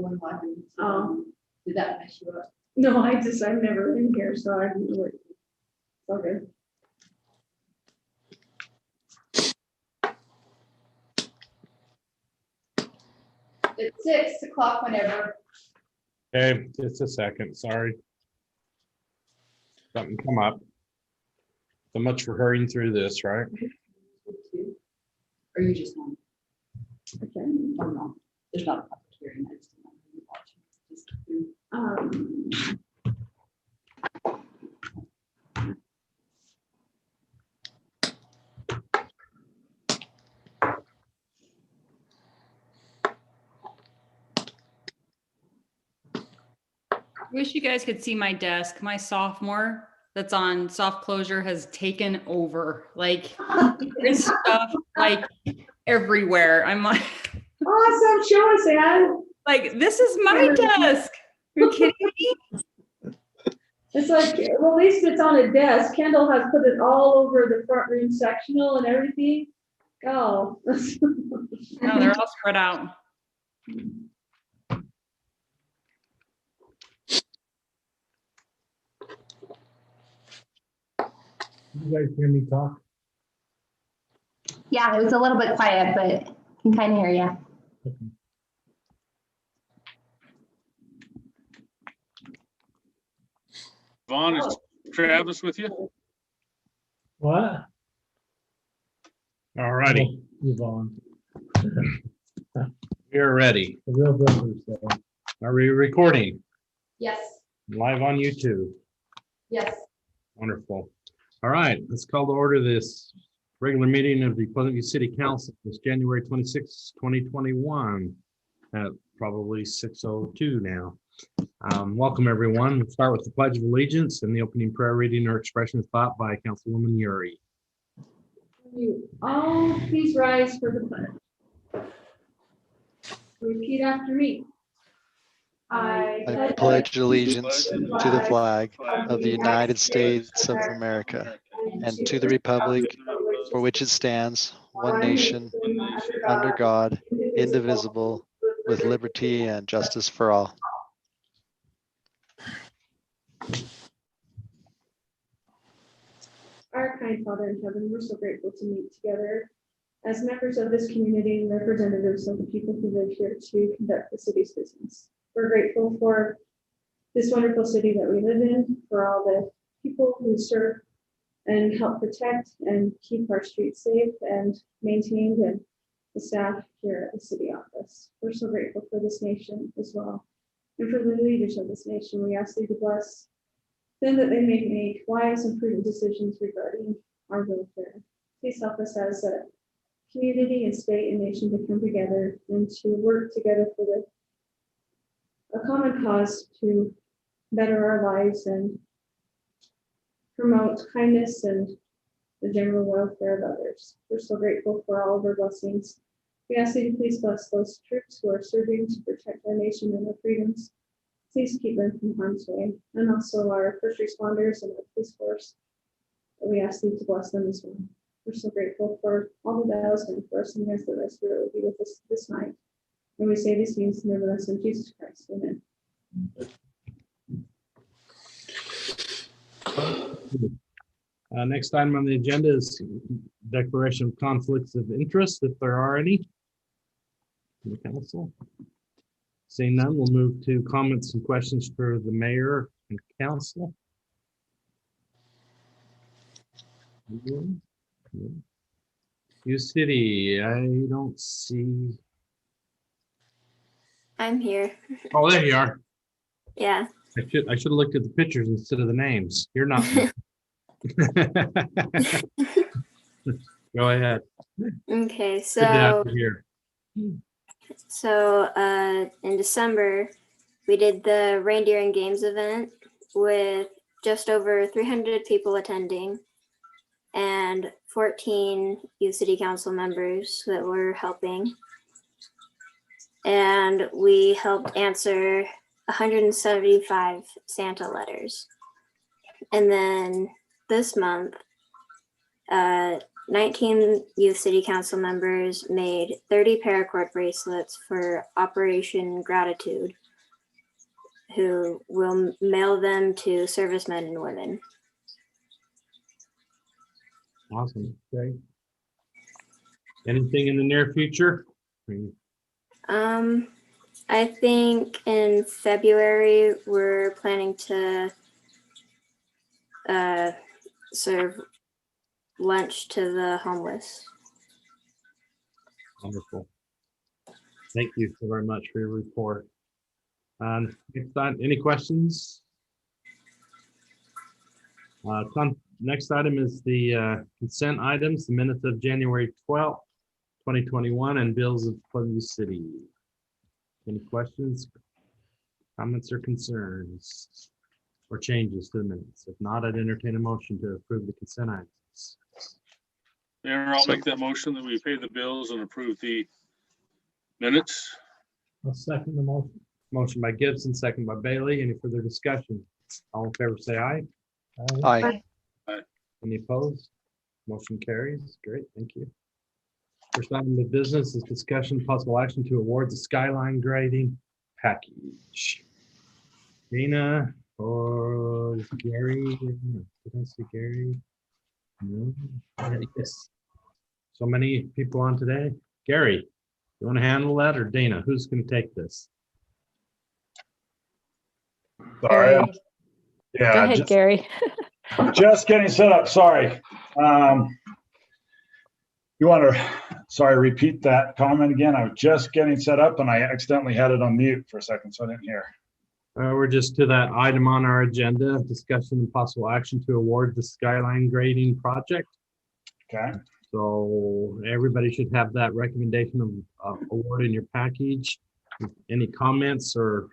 going live. Did that mess you up? No, I've never been here, so I didn't know it. Okay. It's 6 o'clock whenever. Okay, just a second, sorry. Something come up. So much for hurrying through this, right? Or you just want? Okay. Oh, no, there's not a public hearing. I just don't want you watching. Wish you guys could see my desk. My sophomore that's on soft closure has taken over. Like there's stuff like everywhere. I'm like, Awesome. Show us, Ann. like this is my desk. Are you kidding me? It's like, well, at least it's on a desk. Kendall has put it all over the front room sectional and everything. Oh. No, they're all spread out. You guys hear me talk? Yeah, it was a little bit quiet, but I can kind of hear you. Okay. Vaughn, is Travis with you? What? All righty. Yvonne, We are ready. the real builders, though. Are we recording? Yes, Live on YouTube? yes. Wonderful. All right, let's call to order this regular meeting of the Pleasant View City Council. It's January 26, 2021 at probably 6:02 now. Welcome, everyone. We'll start with the Pledge of Allegiance and the opening prayer reading or expression of thought by Councilwoman Uri. You all please rise for the pledge. Repeat after me. I pledge allegiance to the flag of the United States of America and to the republic for which it stands, one nation, under God, indivisible, with liberty and justice for all. Our kind Father in heaven, we're so grateful to meet together as members of this community and representatives of the people who live here to conduct the city's business. We're grateful for this wonderful city that we live in, for all the people who serve and help protect and keep our streets safe and maintained, and the staff here at the city office. We're so grateful for this nation as well. And for the leaders of this nation, we ask you to bless them that they may make wise and prudent decisions regarding our welfare. Please help us as a community and state and nation to come together and to work together for a common cause to better our lives and promote kindness and the general welfare of others. We're so grateful for all of our blessings. We ask you to please bless those troops who are serving to protect our nation and our freedoms. Please keep them from harm's way. And also our first responders and our police force. We ask you to bless them as well. We're so grateful for all the bells and for us, and the Holy Spirit will be with us this night. And we say these things in the name of Son, Jesus Christ. Amen. Next item on the agenda is declaration of conflicts of interest, if there are any. In the council. Seeing none, we'll move to comments and questions for the mayor and council. You City, I don't see. I'm here. Oh, there you are. Yeah. I should have looked at the pictures instead of the names. You're not. Go ahead. Okay, Good to have so you here. in December we did the Reindeer and Games event with just over 300 people attending and 14 youth city council members that were helping. And we helped answer 175 Santa letters. And then this month, 19 youth city council members made 30 paracord bracelets for Operation Gratitude, who will mail them to servicemen and women. Awesome. Great. Anything in the near future? I think in February we're planning to serve lunch to the homeless. Wonderful. Thank you so very much for your report. Next time, any questions? Next item is the consent items, the minutes of January 12th, 2021, and bills of Pleasant View City. Any questions, comments, or concerns, or changes to the minutes? If not, I'd entertain a motion to approve the consent items. Mayor, I'll make that motion that we pay the bills and approve the minutes. I'll second the motion. Motion by Gibson, second by Bailey. Any further discussion? All in favor, say aye. Aye. Any opposed? Motion carries. Great, thank you. First item of business is discussion possible action to award the skyline grading package. Dana or Gary? Did I see Gary? No. Yes. So many people on today. Gary, you want to handle that, or Dana? Who's going to take this? Sorry. Go Yeah, ahead, Gary. just getting set up. Sorry. You want to, sorry, repeat that comment again? I was just getting set up and I accidentally had it on mute for a second, so I didn't hear. We're just to that item on our agenda, discussion and possible action to award the skyline grading project. Okay. So everybody should have that recommendation of award in your package. Any comments or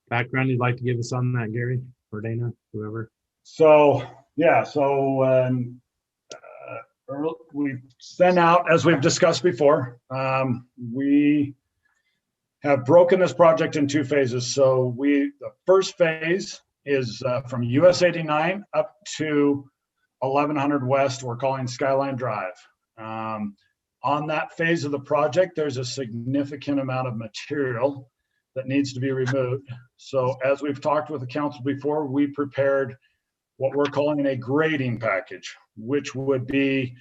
background you'd like to give us on that, Gary or Dana, whoever? So, yeah, we sent out, as we've discussed before, we have broken this project in two phases. So the first phase is from US 89 up to 1100 West, we're calling Skyline Drive. On that phase of the project, there's a significant amount of material that needs to be removed. So as we've talked with the council before, we prepared what we're calling a grading package, which would be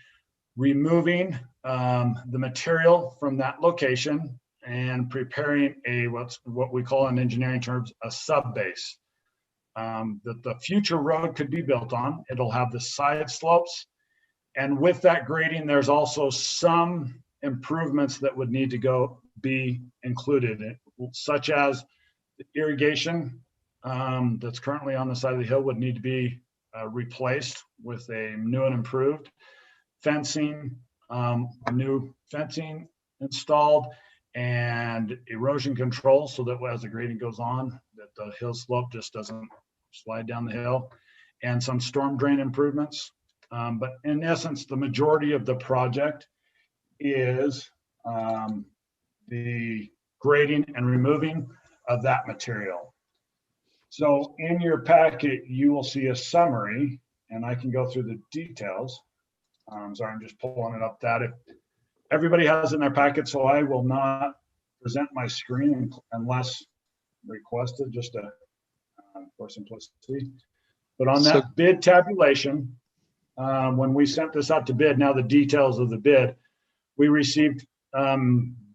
removing the material from that location and preparing what we call in engineering terms a sub-base that the future road could be built on. It'll have the side slopes, and with that grading, there's also some improvements that would need to be included, such as the irrigation that's currently on the side of the hill would need to be replaced with a new and improved fencing, new fencing installed, and erosion control so that as the grading goes on, that the hill slope just doesn't slide down the hill, and some storm drain improvements. But in essence, the majority of the project is the grading and removing of that material. So in your packet, you will see a summary, and I can go through the details. Sorry, I'm just pulling it up. If everybody has it in their packet, so I will not present my screen unless requested, just for simplicity. But on that bid tabulation, when we sent this out to bid, now the details of the bid, we received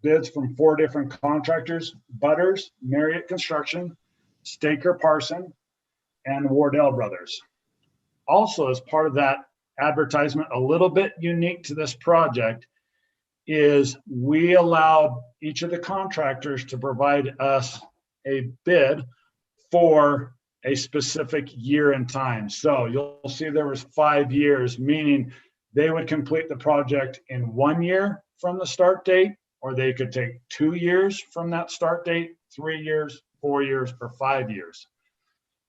bids from 4 different contractors: Butters, Marriott Construction, Staker Parson, and Wardell Brothers. Also, as part of that advertisement, a little bit unique to this project is we allowed each of the contractors to provide us a bid for a specific year and time. So you'll see there was 5 years, meaning they would complete the project in 1 year from the start date, or they could take 2 years from that start date, 3 years, 4 years, or 5 years.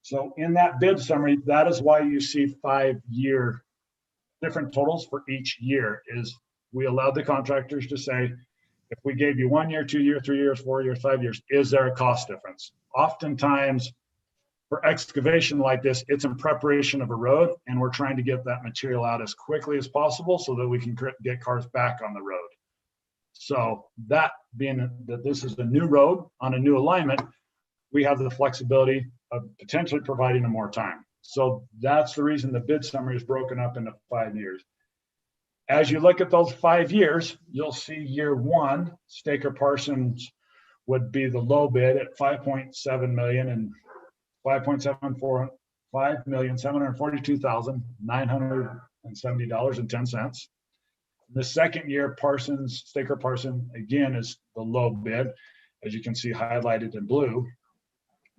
So in that bid summary, that is why you see 5-year different totals for each year. Is we allowed the contractors to say, if we gave you 1 year, 2 years, 3 years, 4 years, 5 years, is there a cost difference? Oftentimes for excavation like this, it's in preparation of a road, and we're trying to get that material out as quickly as possible so that we can get cars back on the road. So that being that this is a new road on a new alignment, we have the flexibility of potentially providing them more time. So that's the reason the bid summary is broken up into 5 years. As you look at those 5 years, you'll see year one, Staker Parsons would be the low bid at 5.7 million and $5,742,970.10. The second year, Staker Parsons again is the low bid, as you can see highlighted in blue.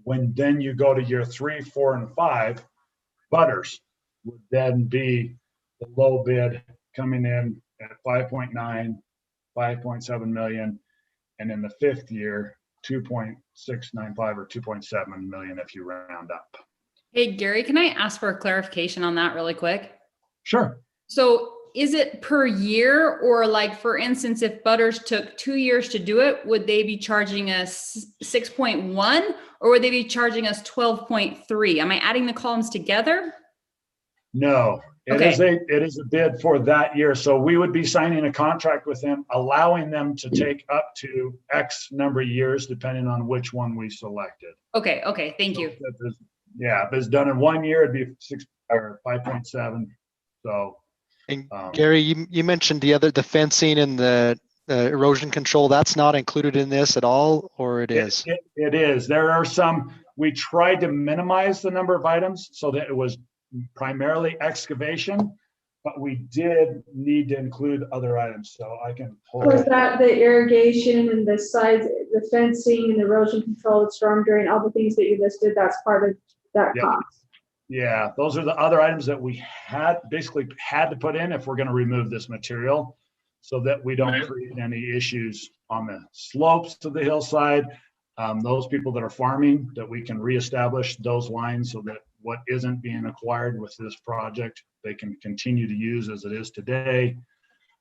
When then you go to year 3, 4, and 5, Butters would then be the low bid, coming in at 5.9, 5.7 million, and in the fifth year, 2.695 or 2.7 million if you round up. Hey, Gary, can I ask for a clarification on that really quick? Sure. So is it per year, or like, for instance, if Butters took 2 years to do it, would they be charging us 6.1 or would they be charging us 12.3? Am I adding the columns together? No, it is a bid for that year. So we would be signing a contract with them, allowing them to take up to X number of years, depending on which one we selected. Okay. Thank you. Yeah, if it's done in 1 year, it'd be 6 or 5.7. So. And Gary, you mentioned the fencing and the erosion control. That's not included in this at all, or it is? It is. There are some, we tried to minimize the number of items so that it was primarily excavation, but we did need to include other items. So I can pull. Was that the irrigation and the sides, the fencing and erosion control, storm drain, all the things that you listed? That's part of that cost. Yeah, those are the other items that we basically had to put in if we're going to remove this material, so that we don't create any issues on the slopes to the hillside. Those people that are farming, that we can reestablish those lines so that what isn't being acquired with this project, they can continue to use as it is today.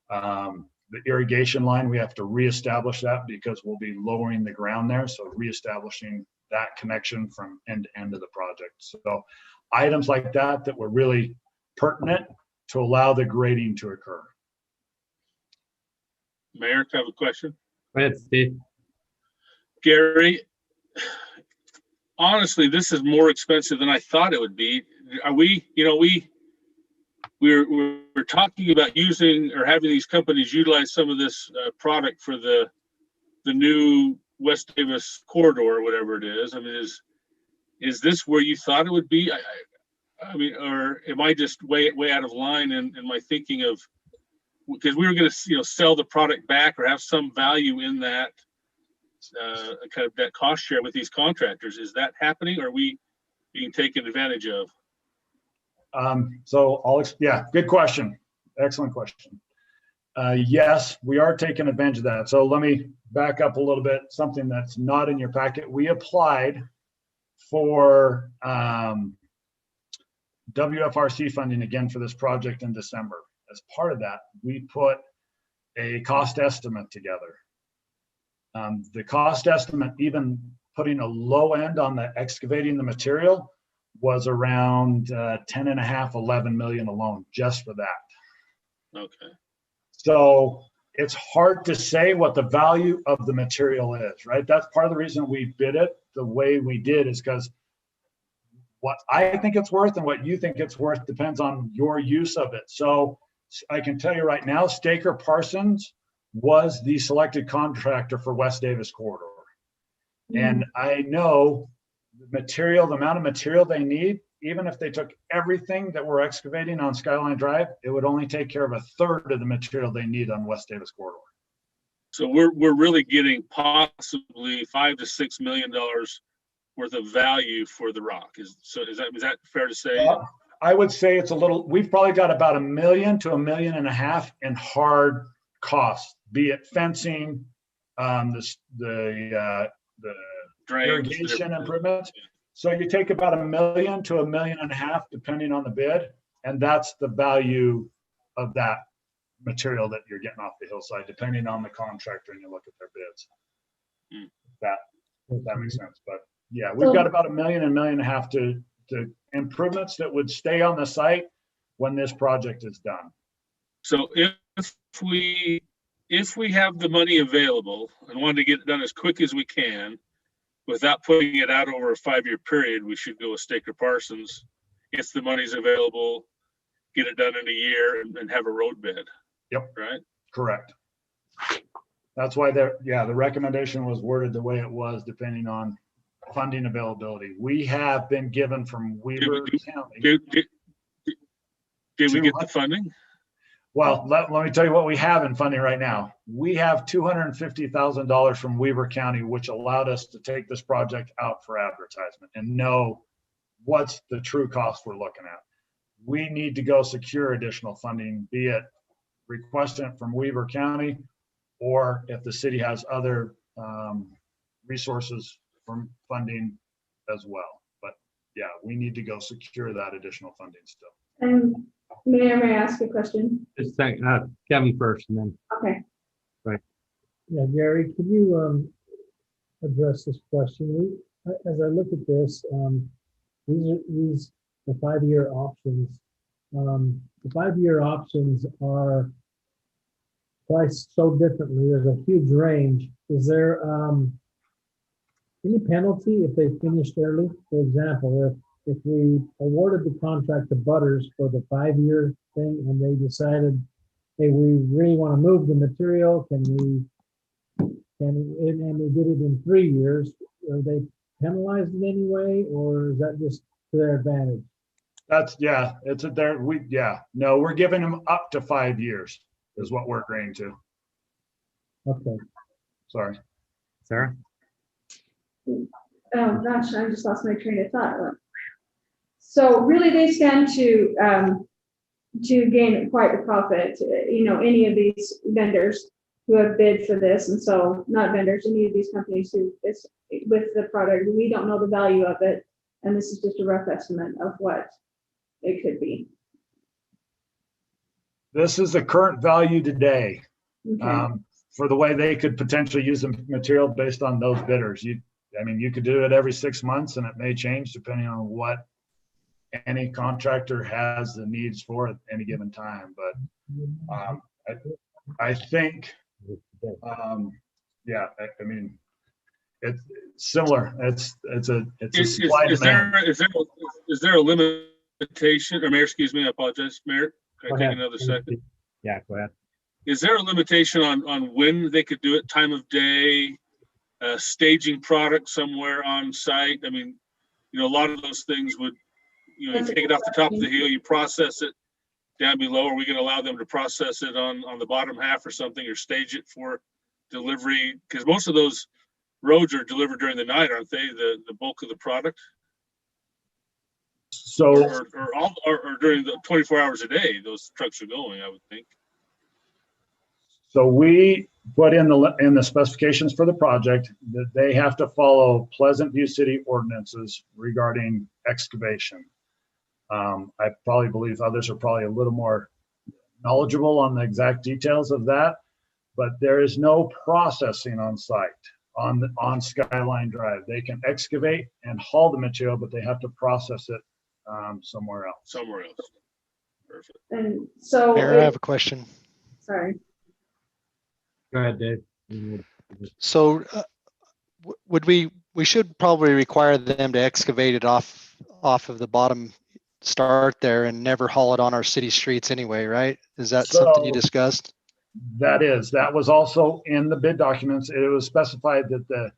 The irrigation line, we have to reestablish that because we'll be lowering the ground there. So reestablishing that connection from end to end of the project. So items like that were really pertinent to allow the grading to occur. Mayor, I have a question. Go ahead, Steve. Gary, honestly, this is more expensive than I thought it would be. Are we, we're talking about using or having these companies utilize some of this product for the new West Davis corridor or whatever it is. I mean, is this where you thought it would be? I mean, or am I just way out of line in my thinking of, because we were going to sell the product back or have some value in that kind of that cost share with these contractors. Is that happening, or are we being taken advantage of? Yeah, good question. Excellent question. Yes, we are taking advantage of that. So let me back up a little bit. Something that's not in your packet. We applied for WFRC funding again for this project in December. As part of that, we put a cost estimate together. The cost estimate, even putting a low end on the excavating the material, was around 10.5, 11 million alone just for that. Okay. So it's hard to say what the value of the material is, right? That's part of the reason we bid it the way we did, is because what I think it's worth and what you think it's worth depends on your use of it. So I can tell you right now, Staker Parsons was the selected contractor for West Davis corridor. And I know the amount of material they need, even if they took everything that we're excavating on Skyline Drive, it would only take care of a third of the material they need on West Davis corridor. So we're really getting possibly $5 to $6 million worth of value for the rock. Is that fair to say? I would say it's a little. We've probably got about $1 million to $1.5 million in hard costs, be it fencing, the irrigation improvements. So you take about $1 million to $1.5 million, depending on the bid, and that's the value of that material that you're getting off the hillside, depending on the contractor and you look at their bids. If that makes sense. But Yeah, we've got about $1 million and $1.5 million to improvements that would stay on the site when this project is done. So if we have the money available and want to get it done as quick as we can, without putting it out over a 5-year period, we should go with Staker Parsons. If the money's available, get it done in a year and have a road bed. Yep. Right? Correct. That's why the recommendation was worded the way it was, depending on funding availability. We have been given from Weaver County. Did we get the funding? Well, let me tell you what we have in funding right now. We have $250,000 from Weaver County, which allowed us to take this project out for advertisement and know what's the true cost we're looking at. We need to go secure additional funding, be it requesting it from Weaver County, or if the city has other resources from funding as well. But yeah, we need to go secure that additional funding still. And may I ask a question? Just a second, Kevin first, and then. Okay. Yeah, Gary, could you address this question? As I look at this, these the 5-year options. The 5-year options are priced so differently. There's a huge range. Is there any penalty if they finished early? For example, if we awarded the contract to Butters for the 5-year thing and they decided, hey, we really want to move the material, and we did it in 3 years, are they penalized in any way, or is that just to their advantage? No, we're giving them up to 5 years is what we're agreeing to. Okay. Sorry. Sarah? Oh gosh, I just lost my train of thought. So really they stand to gain quite a profit, any of these vendors who have bid for this. And so not vendors, any of these companies who is with the product, we don't know the value of it. And this is just a rough estimate of what it could be. This is the current value today. Okay. For the way they could potentially use the material based on those bidders. You could do it every 6 months, and it may change depending on what any contractor has the needs for at any given time. But I think, it's similar. It's a supply demand. Is there a limitation, or Mayor, excuse me, I apologize, Mayor, can I take another second? Yeah, go ahead. Is there a limitation on when they could do it, time of day, staging product somewhere on site? I mean, a lot of those things would, you take it off the top of the hill, you process it down below. Are we going to allow them to process it on the bottom half or something, or stage it for delivery? Because most of those roads are delivered during the night, aren't they? The bulk of the product. So, or during the 24 hours a day, those trucks are going, I would think. So we put in the specifications for the project that they have to follow Pleasant View City ordinances regarding excavation. I probably believe others are probably a little more knowledgeable on the exact details of that, but there is no processing on site on Skyline Drive. They can excavate and haul the material, but they have to process it somewhere else. Somewhere else. Perfect. And so Mayor, I have a question. Sorry. Go ahead, Dave. So we should probably require them to excavate it off of the bottom start there and never haul it on our city streets anyway, right? Is that something you discussed? That was also in the bid documents. It was specified that the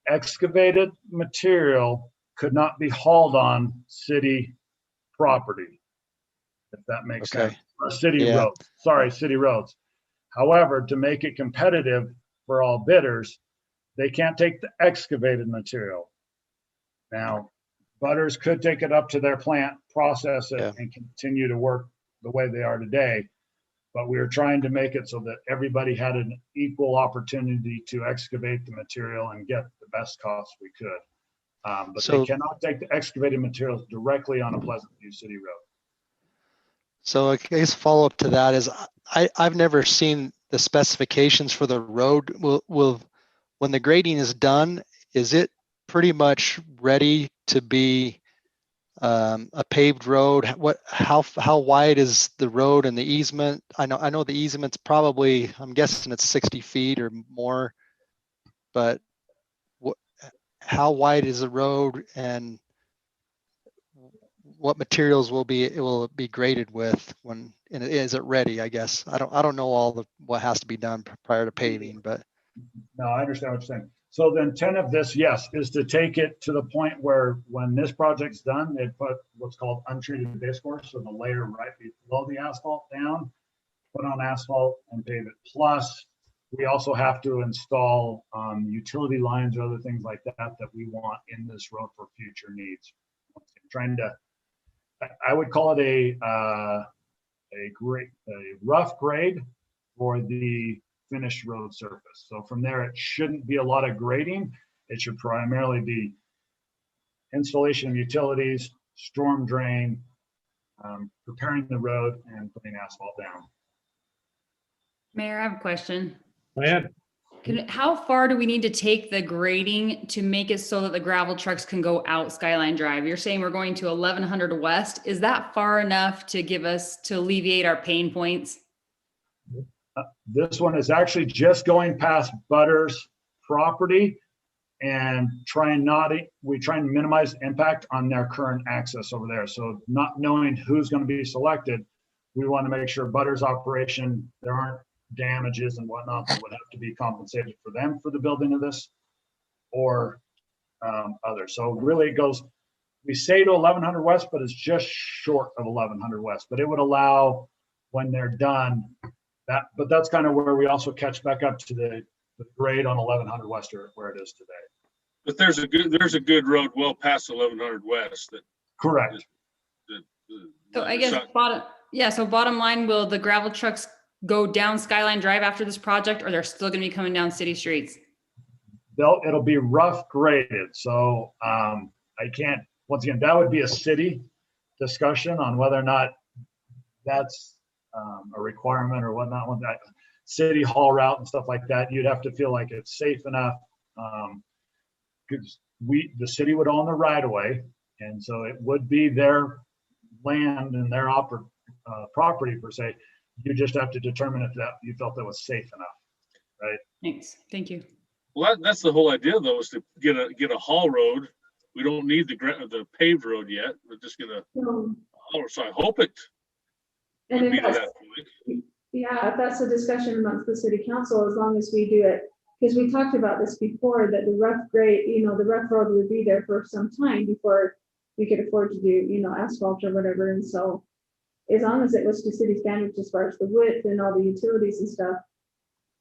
excavated material could not be hauled on city property, if that makes sense. Or city roads. Sorry, city roads. However, to make it competitive for all bidders, they can't take the excavated material. Now, Butters could take it up to their plant, process it, and continue to work the way they are today. But we were trying to make it so that everybody had an equal opportunity to excavate the material and get the best cost we could. But they cannot take the excavated materials directly on a Pleasant View City road. So I guess follow up to that is I've never seen the specifications for the road. Will when the grading is done, is it pretty much ready to be a paved road? How wide is the road and the easement? I know the easement's probably, I'm guessing it's 60 feet or more, but how wide is the road and what materials will it be graded with when, and is it ready? I guess I don't know what has to be done prior to paving, but No, I understand what you're saying. So the intent of this, yes, is to take it to the point where when this project's done, they put what's called untreated base course, so the layer right below the asphalt down, put on asphalt and pave it. Plus, we also have to install utility lines or other things like that we want in this road for future needs. I would call it a rough grade for the finished road surface. So from there, it shouldn't be a lot of grading. It should primarily be installation of utilities, storm drain, preparing the road, and putting asphalt down. Mayor, I have a question. Go ahead. How far do we need to take the grading to make it so that the gravel trucks can go out Skyline Drive? You're saying we're going to 1100 West. Is that far enough to alleviate our pain points? This one is actually just going past Butters' property and we try and minimize impact on their current access over there. So not knowing who's going to be selected, we want to make sure Butters' operation, there aren't damages and whatnot that would have to be compensated for them for the building of this or others. So really it goes, we say to 1100 West, but it's just short of 1100 West, but it would allow when they're done that, but that's kind of where we also catch back up to the grade on 1100 West or where it is today. But there's a good road well past 1100 West. Correct. So I guess bottom line, will the gravel trucks go down Skyline Drive after this project, or they're still going to be coming down city streets? It'll be rough graded. So once again, that would be a city discussion on whether or not that's a requirement or whatnot with that city haul route and stuff like that. You'd have to feel like it's safe enough because the city would own the right of way, and so it would be their land and their property per se. You just have to determine if that you felt that was safe enough, right? Thanks. Thank you. Well, that's the whole idea, though, is to get a haul road. We don't need the paved road yet. We're just gonna haul. So I hope it. And if that's a discussion amongst the city council, as long as we do it, because we talked about this before, that the rough grade, the rough road would be there for some time before we could afford to do, asphalt or whatever. And so as long as it was to city standards as far as the width and all the utilities and stuff,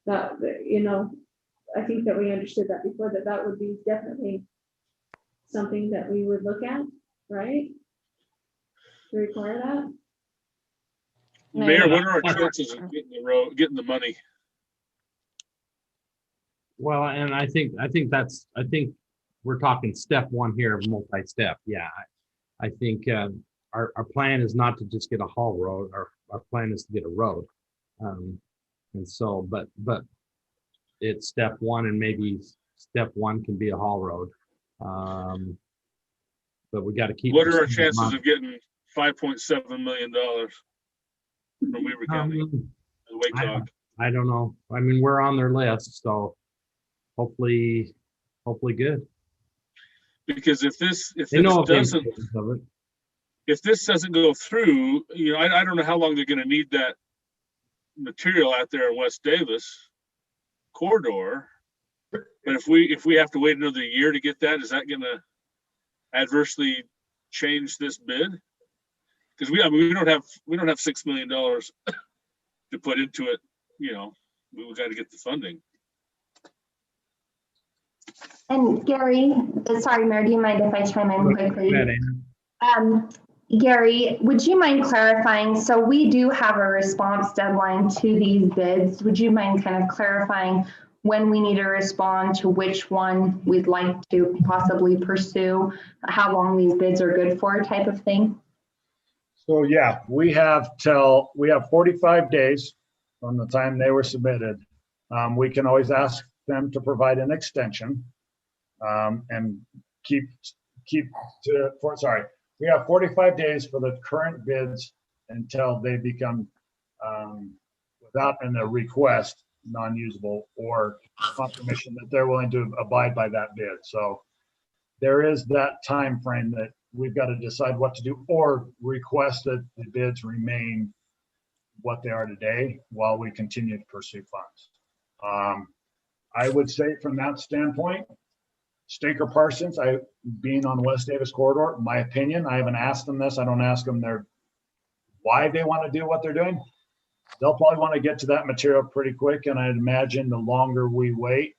that, I think that we understood that before, that would be definitely something that we would look at, right? To require that. Mayor, what are our chances of getting the money? Well, and I think we're talking step one here of multi-step. Yeah, I think our plan is not to just get a haul road. Our plan is to get a road, and so but it's step one, and maybe step one can be a haul road. But we got to keep. What are our chances of getting $5.7 million from Weaver County? I don't know. I mean, we're on their list, so hopefully good. Because if this doesn't go through, I don't know how long they're going to need that material out there in West Davis corridor. But if we have to wait another year to get that, is that going to adversely change this bid? Because we don't have $6 million to put into it. We got to get the funding. And Gary, sorry, Mayor, do you mind if I chime in quickly? Gary, would you mind clarifying? So we do have a response deadline to these bids. Would you mind kind of clarifying when we need to respond to which one we'd like to possibly pursue, how long these bids are good for, type of thing? So yeah, we have 45 days from the time they were submitted. We can always ask them to provide an extension. and we have 45 days for the current bids until they become, without a request, non-usable or confirmation that they're willing to abide by that bid. So there is that time frame that we've got to decide what to do or request that the bids remain what they are today while we continue to pursue funds. I would say from that standpoint, Staker Parsons, being on the West Davis corridor, my opinion, I haven't asked them this. I don't ask them why they want to do what they're doing. They'll probably want to get to that material pretty quick. And I'd imagine the longer we wait,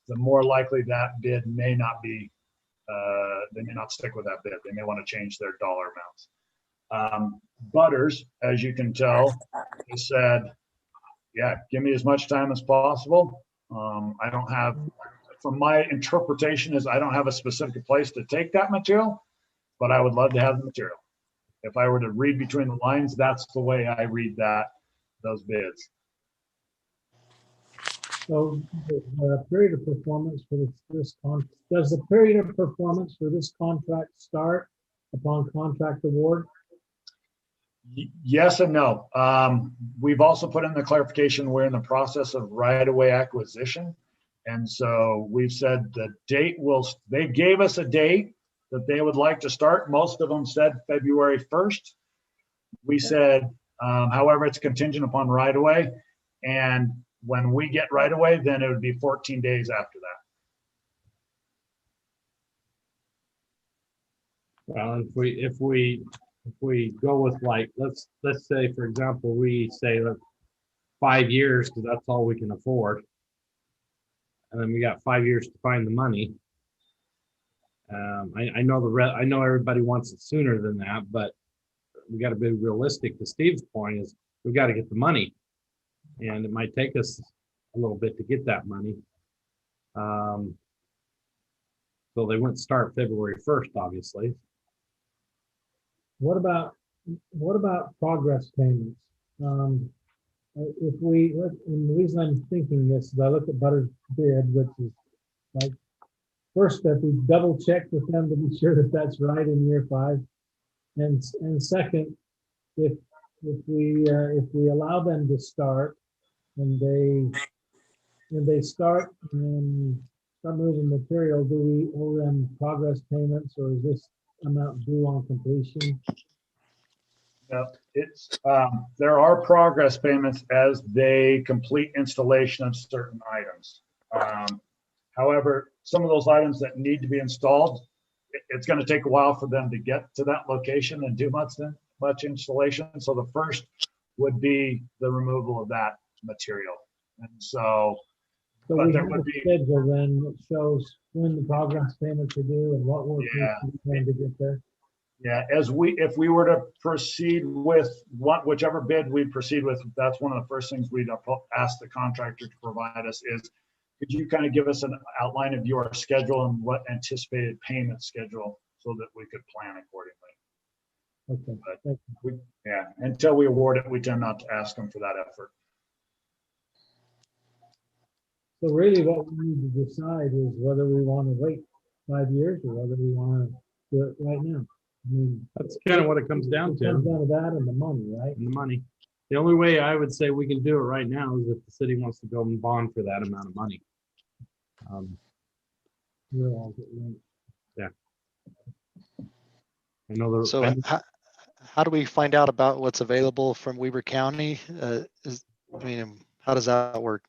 the more likely that bid may not be, they may not stick with that bid. They may want to change their dollar amounts. Butters, as you can tell, they said, yeah, give me as much time as possible. I don't have, from my interpretation is I don't have a specific place to take that material, but I would love to have the material. If I were to read between the lines, that's the way I read those bids. So the period of performance for does the period of performance for this contract start upon contract award? Yes and no. We've also put in the clarification, we're in the process of right-of-way acquisition. And so we've said the date they gave us a date that they would like to start. Most of them said February 1st. We said, however, it's contingent upon right-of-way. And when we get right-of-way, then it would be 14 days after that. Well, if we go with like, let's say, for example, we say 5 years, because that's all we can afford. And then we got 5 years to find the money. I know everybody wants it sooner than that, but we got to be realistic. To Steve's point is we got to get the money, and it might take us a little bit to get that money. So they wouldn't start February 1st, obviously. What about progress payments? And the reason I'm thinking this is I look at Butter's bid, which is like, first step, we double check with them to be sure that that's right in year 5. And second, if we allow them to start and they start moving material, do we owe them progress payments, or is this amount due on completion? No, there are progress payments as they complete installation of certain items. However, some of those items that need to be installed, it's going to take a while for them to get to that location and do much installation. So the first would be the removal of that material. And so we have a schedule then that shows when the progress payments are due and what work needs to be done to get there. Yeah, if we were to proceed with whichever bid we proceed with, that's one of the first things we'd ask the contractor to provide us is, could you kind of give us an outline of your schedule and what anticipated payment schedule so that we could plan accordingly? Okay. But until we award it, we tend not to ask them for that effort. So really what we need to decide is whether we want to wait 5 years or whether we want to do it right now. I mean, That's kind of what it comes down it to. comes down to that and the money, right? And the money. The only way I would say we can do it right now is if the city wants to go and bond for that amount of money. We'll all get linked. Yeah. I know So how do we find out about what's available from Weber County? How does that work?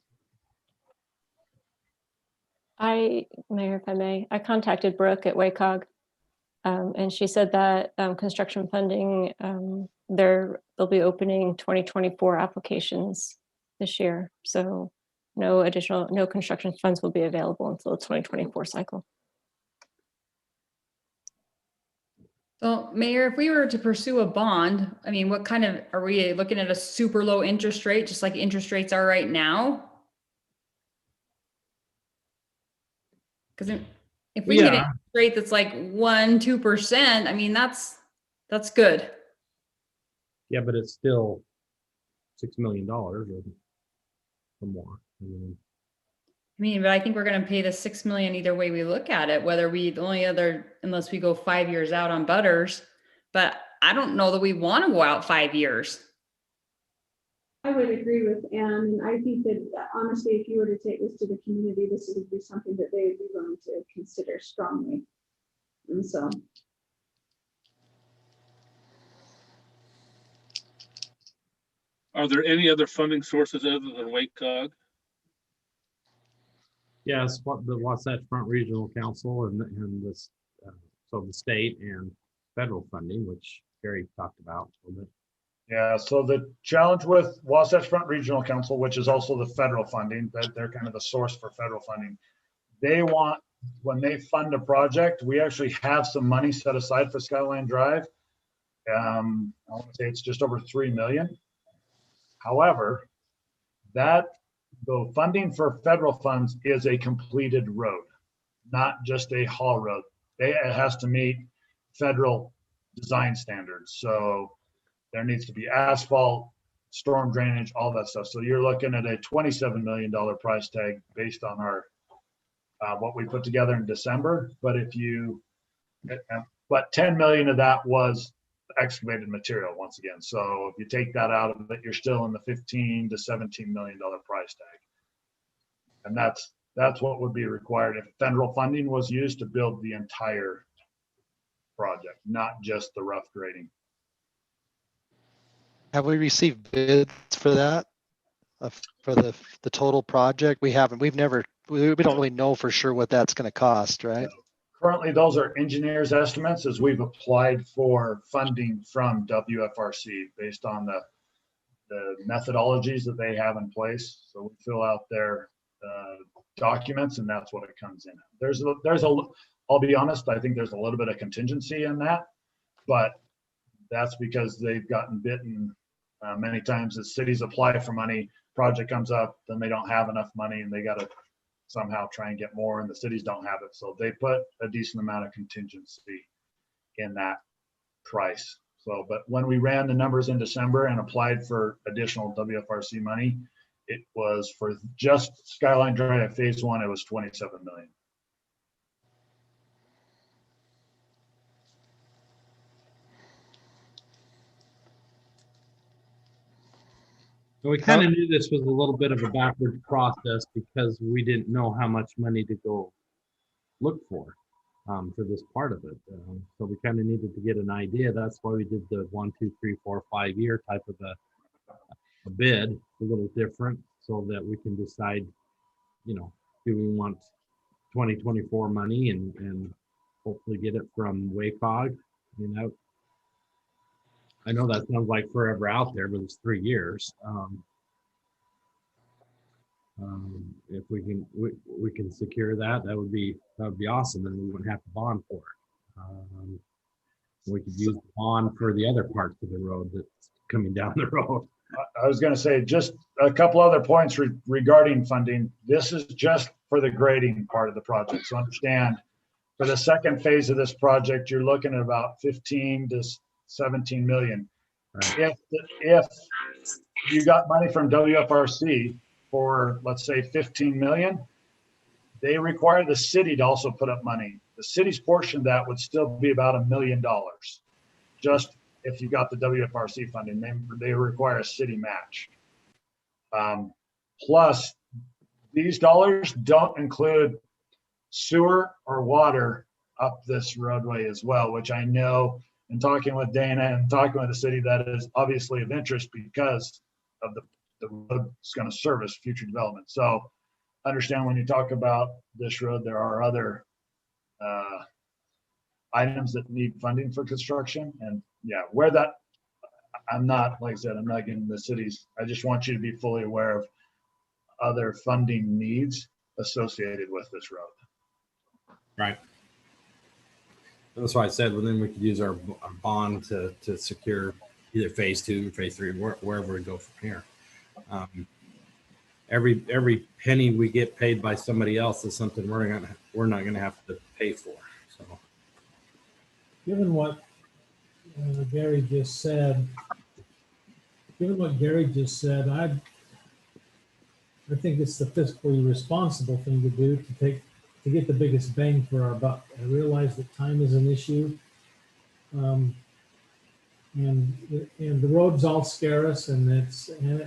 Mayor, if I may, I contacted Brooke at WACOG, and she said that construction funding, they'll be opening 2024 applications this year. So no construction funds will be available until the 2024 cycle. So Mayor, if we were to pursue a bond, I mean, what kind of, are we looking at a super low interest rate, just like interest rates are right now? Because if we get a rate that's like 1-2%, I mean, that's good. Yeah, but it's still $6 million or more. I mean, I mean, but I think we're gonna pay the 6 million either way we look at it, whether we, the only other, unless we go 5 years out on Butters. But I don't know that we want to go out 5 years. I would agree with Anne, and I think that honestly, if you were to take this to the community, this would be something that they would be willing to consider strongly. And so, Are there any other funding sources other than WACOG? Yes, what the Wasatch Front Regional Council and this, so the state and federal funding, which Gary talked about a little bit. Yeah, so the challenge with Wasatch Front Regional Council, which is also the federal funding, that they're kind of the source for federal funding. They want, when they fund a project, we actually have some money set aside for Skyline Drive. I want to say it's just over 3 million. However, that the funding for federal funds is a completed road, not just a haul road. It has to meet federal design standards. So there needs to be asphalt, storm drainage, all that stuff. So you're looking at a $27 million price tag based on our what we put together in December. But if you, but 10 million of that was excavated material once again. So if you take that out of it, you're still in the 15 to 17 million dollar price tag. And that's what would be required if federal funding was used to build the entire project, not just the rough grading. Have we received bids for that? For the total project? We haven't. We don't really know for sure what that's going to cost, right? Currently, those are engineers' estimates as we've applied for funding from WFRC based on the methodologies that they have in place. So we fill out their documents, and that's what it comes in. I'll be honest, I think there's a little bit of contingency in that, but that's because they've gotten bitten many times as cities apply for money, project comes up, then they don't have enough money and they got to somehow try and get more, and the cities don't have it. So they put a decent amount of contingency in that price. So, but when we ran the numbers in December and applied for additional WFRC money, it was for just Skyline Drive phase 1, it was 27 million. We kind of knew this was a little bit of a backward process because we didn't know how much money to go look for this part of it. So we kind of needed to get an idea. That's why we did the 1, 2, 3, 4, 5 year type of a bid, a little different, so that we can decide, do we want 2024 money and hopefully get it from WACOG. I know that sounds like forever out there, but it's 3 years. If we can secure that, that would be awesome. Then we wouldn't have to bond for it. We could use the bond for the other parts of the road that's coming down the road. I was going to say just a couple other points regarding funding. This is just for the grading part of the project. So understand, for the second phase of this project, you're looking at about 15 to 17 million. Right. If you got money from WFRC for, let's say, 15 million, they require the city to also put up money. The city's portion of that would still be about $1 million. Just if you got the WFRC funding, they require a city match. Plus, these dollars don't include sewer or water up this roadway as well, which I know, in talking with Dana and talking with the city, that is obviously of interest because of the road is going to service future development. So understand when you talk about this road, there are other items that need funding for construction. And yeah, where that, I'm not, like I said, I'm not getting the cities. I just want you to be fully aware of other funding needs associated with this road. Right. That's why I said, well, then we could use our bond to secure either phase 2, phase 3, wherever we go from here. Every penny we get paid by somebody else is something we're not gonna have to pay for. So, given what Gary just said, I think it's the fiscally responsible thing to do to get the biggest bang for our buck. I realize that time is an issue. And the roads all scare us, and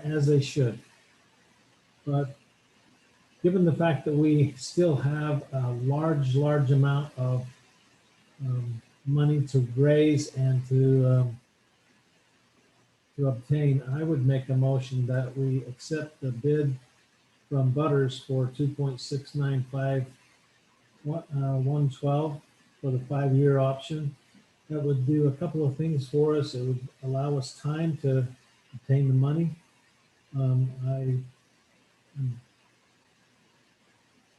as they should. But given the fact that we still have a large amount of money to raise and to obtain, I would make a motion that we accept the bid from Butters for 2.695 112 for the 5-year option. That would do a couple of things for us. It would allow us time to obtain the money. I'm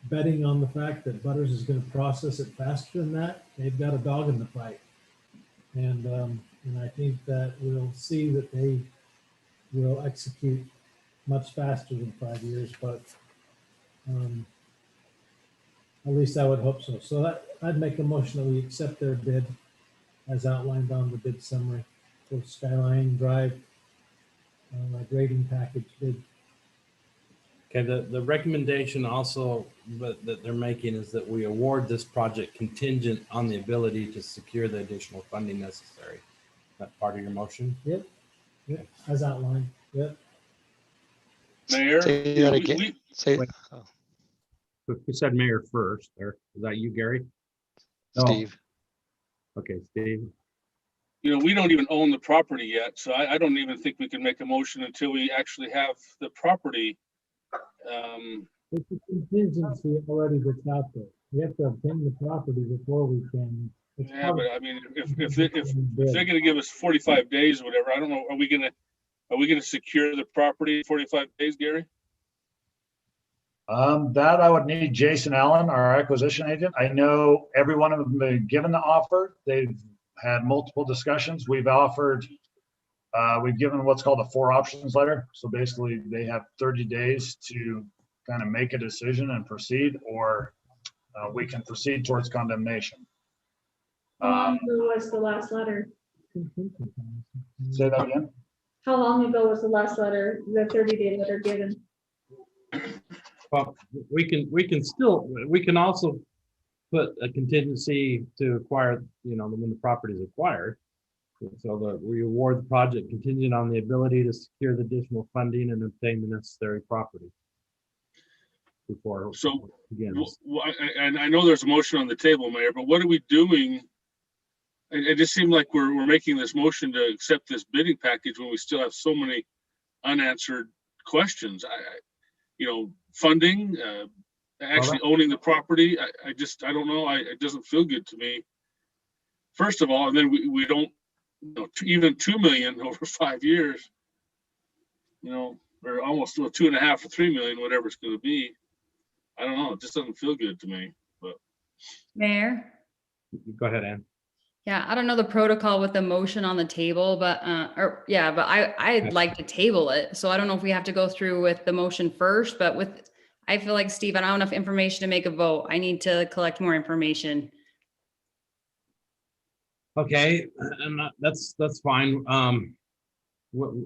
betting on the fact that Butters is going to process it faster than that. They've got a dog in the fight. And I think that we'll see that they will execute much faster than 5 years, but at least I would hope so. So I'd make a motion that we accept their bid as outlined on the bid summary for Skyline Drive grading package bid. Okay, the recommendation also that they're making is that we award this project contingent on the ability to secure the additional funding necessary. That part of your motion? Yep, as outlined, yep. Mayor, Say that again. Wait. Who said mayor first there? Is that you, Gary? Steve. Okay, Steve. We don't even own the property yet, so I don't even think we can make a motion until we actually have the property. It's a contingency already that's out there. We have to obtain the property before we can. Yeah, but I mean, if they're gonna give us 45 days or whatever, I don't know, are we gonna secure the property in 45 days, Gary? That I would need Jason Allen, our acquisition agent. I know every one of them have been given the offer. They've had multiple discussions. We've given what's called a 4 options letter. So basically they have 30 days to kind of make a decision and proceed, or we can proceed towards condemnation. How long ago was the last letter? Say that again? How long ago was the last letter, the 30-day letter given? Well, we can also put a contingency to acquire, when the property is acquired. So that we award the project contingent on the ability to secure the additional funding and obtain the necessary property before. So, and I know there's a motion on the table, Mayor, but what are we doing? It just seemed like we're making this motion to accept this bidding package when we still have so many unanswered questions. Funding, actually owning the property. I don't know. It doesn't feel good to me. First of all, and then we don't, even 2 million over 5 years, or almost 2.5 or 3 million, whatever it's going to be. I don't know. It just doesn't feel good to me. But Mayor? Go ahead, Ann. Yeah, I don't know the protocol with the motion on the table, but I'd like to table it. So I don't know if we have to go through with the motion first, but I feel like, Steve, I don't have enough information to make a vote. I need to collect more information. Okay, and that's fine. Do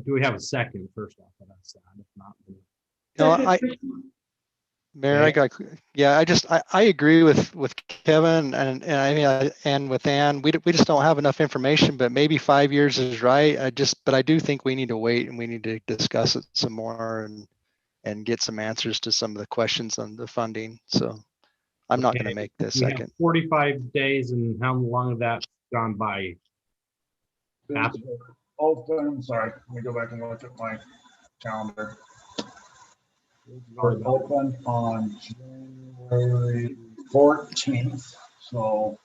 we have a second first off? If not, Mayor, I agree with Kevin and with Ann. We just don't have enough information, but maybe 5 years is right. But I do think we need to wait and we need to discuss it some more and get some answers to some of the questions on the funding. So I'm not going to make this second. 45 days, and how long of that's gone by? Open, sorry, let me go back and look at my calendar. We're open on January 14th, so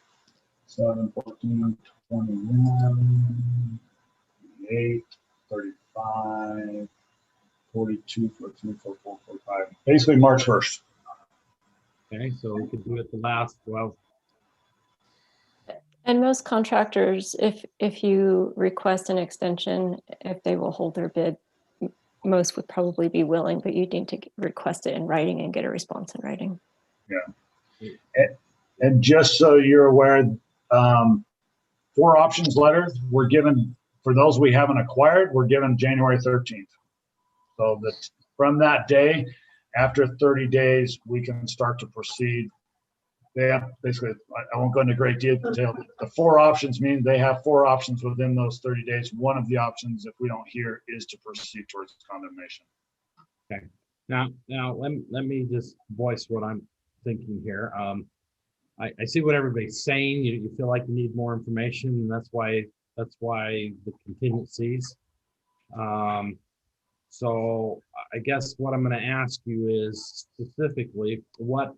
7, 14, 21, 8, 35, 42, 43, 44, 45, basically March 1st. Okay, so we could do it the last, And most contractors, if you request an extension, if they will hold their bid, most would probably be willing, but you need to request it in writing and get a response in writing. Yeah. And just so you're aware, 4 options letters were given, for those we haven't acquired, were given January 13th. So the From that day, after 30 days, we can start to proceed. They have basically, I won't go into great detail. The 4 options mean they have 4 options within those 30 days. One of the options, if we don't hear, is to proceed towards condemnation. Okay. Now let me just voice what I'm thinking here. I see what everybody's saying. You feel like you need more information, and that's why the contingencies. So I guess what I'm going to ask you is specifically what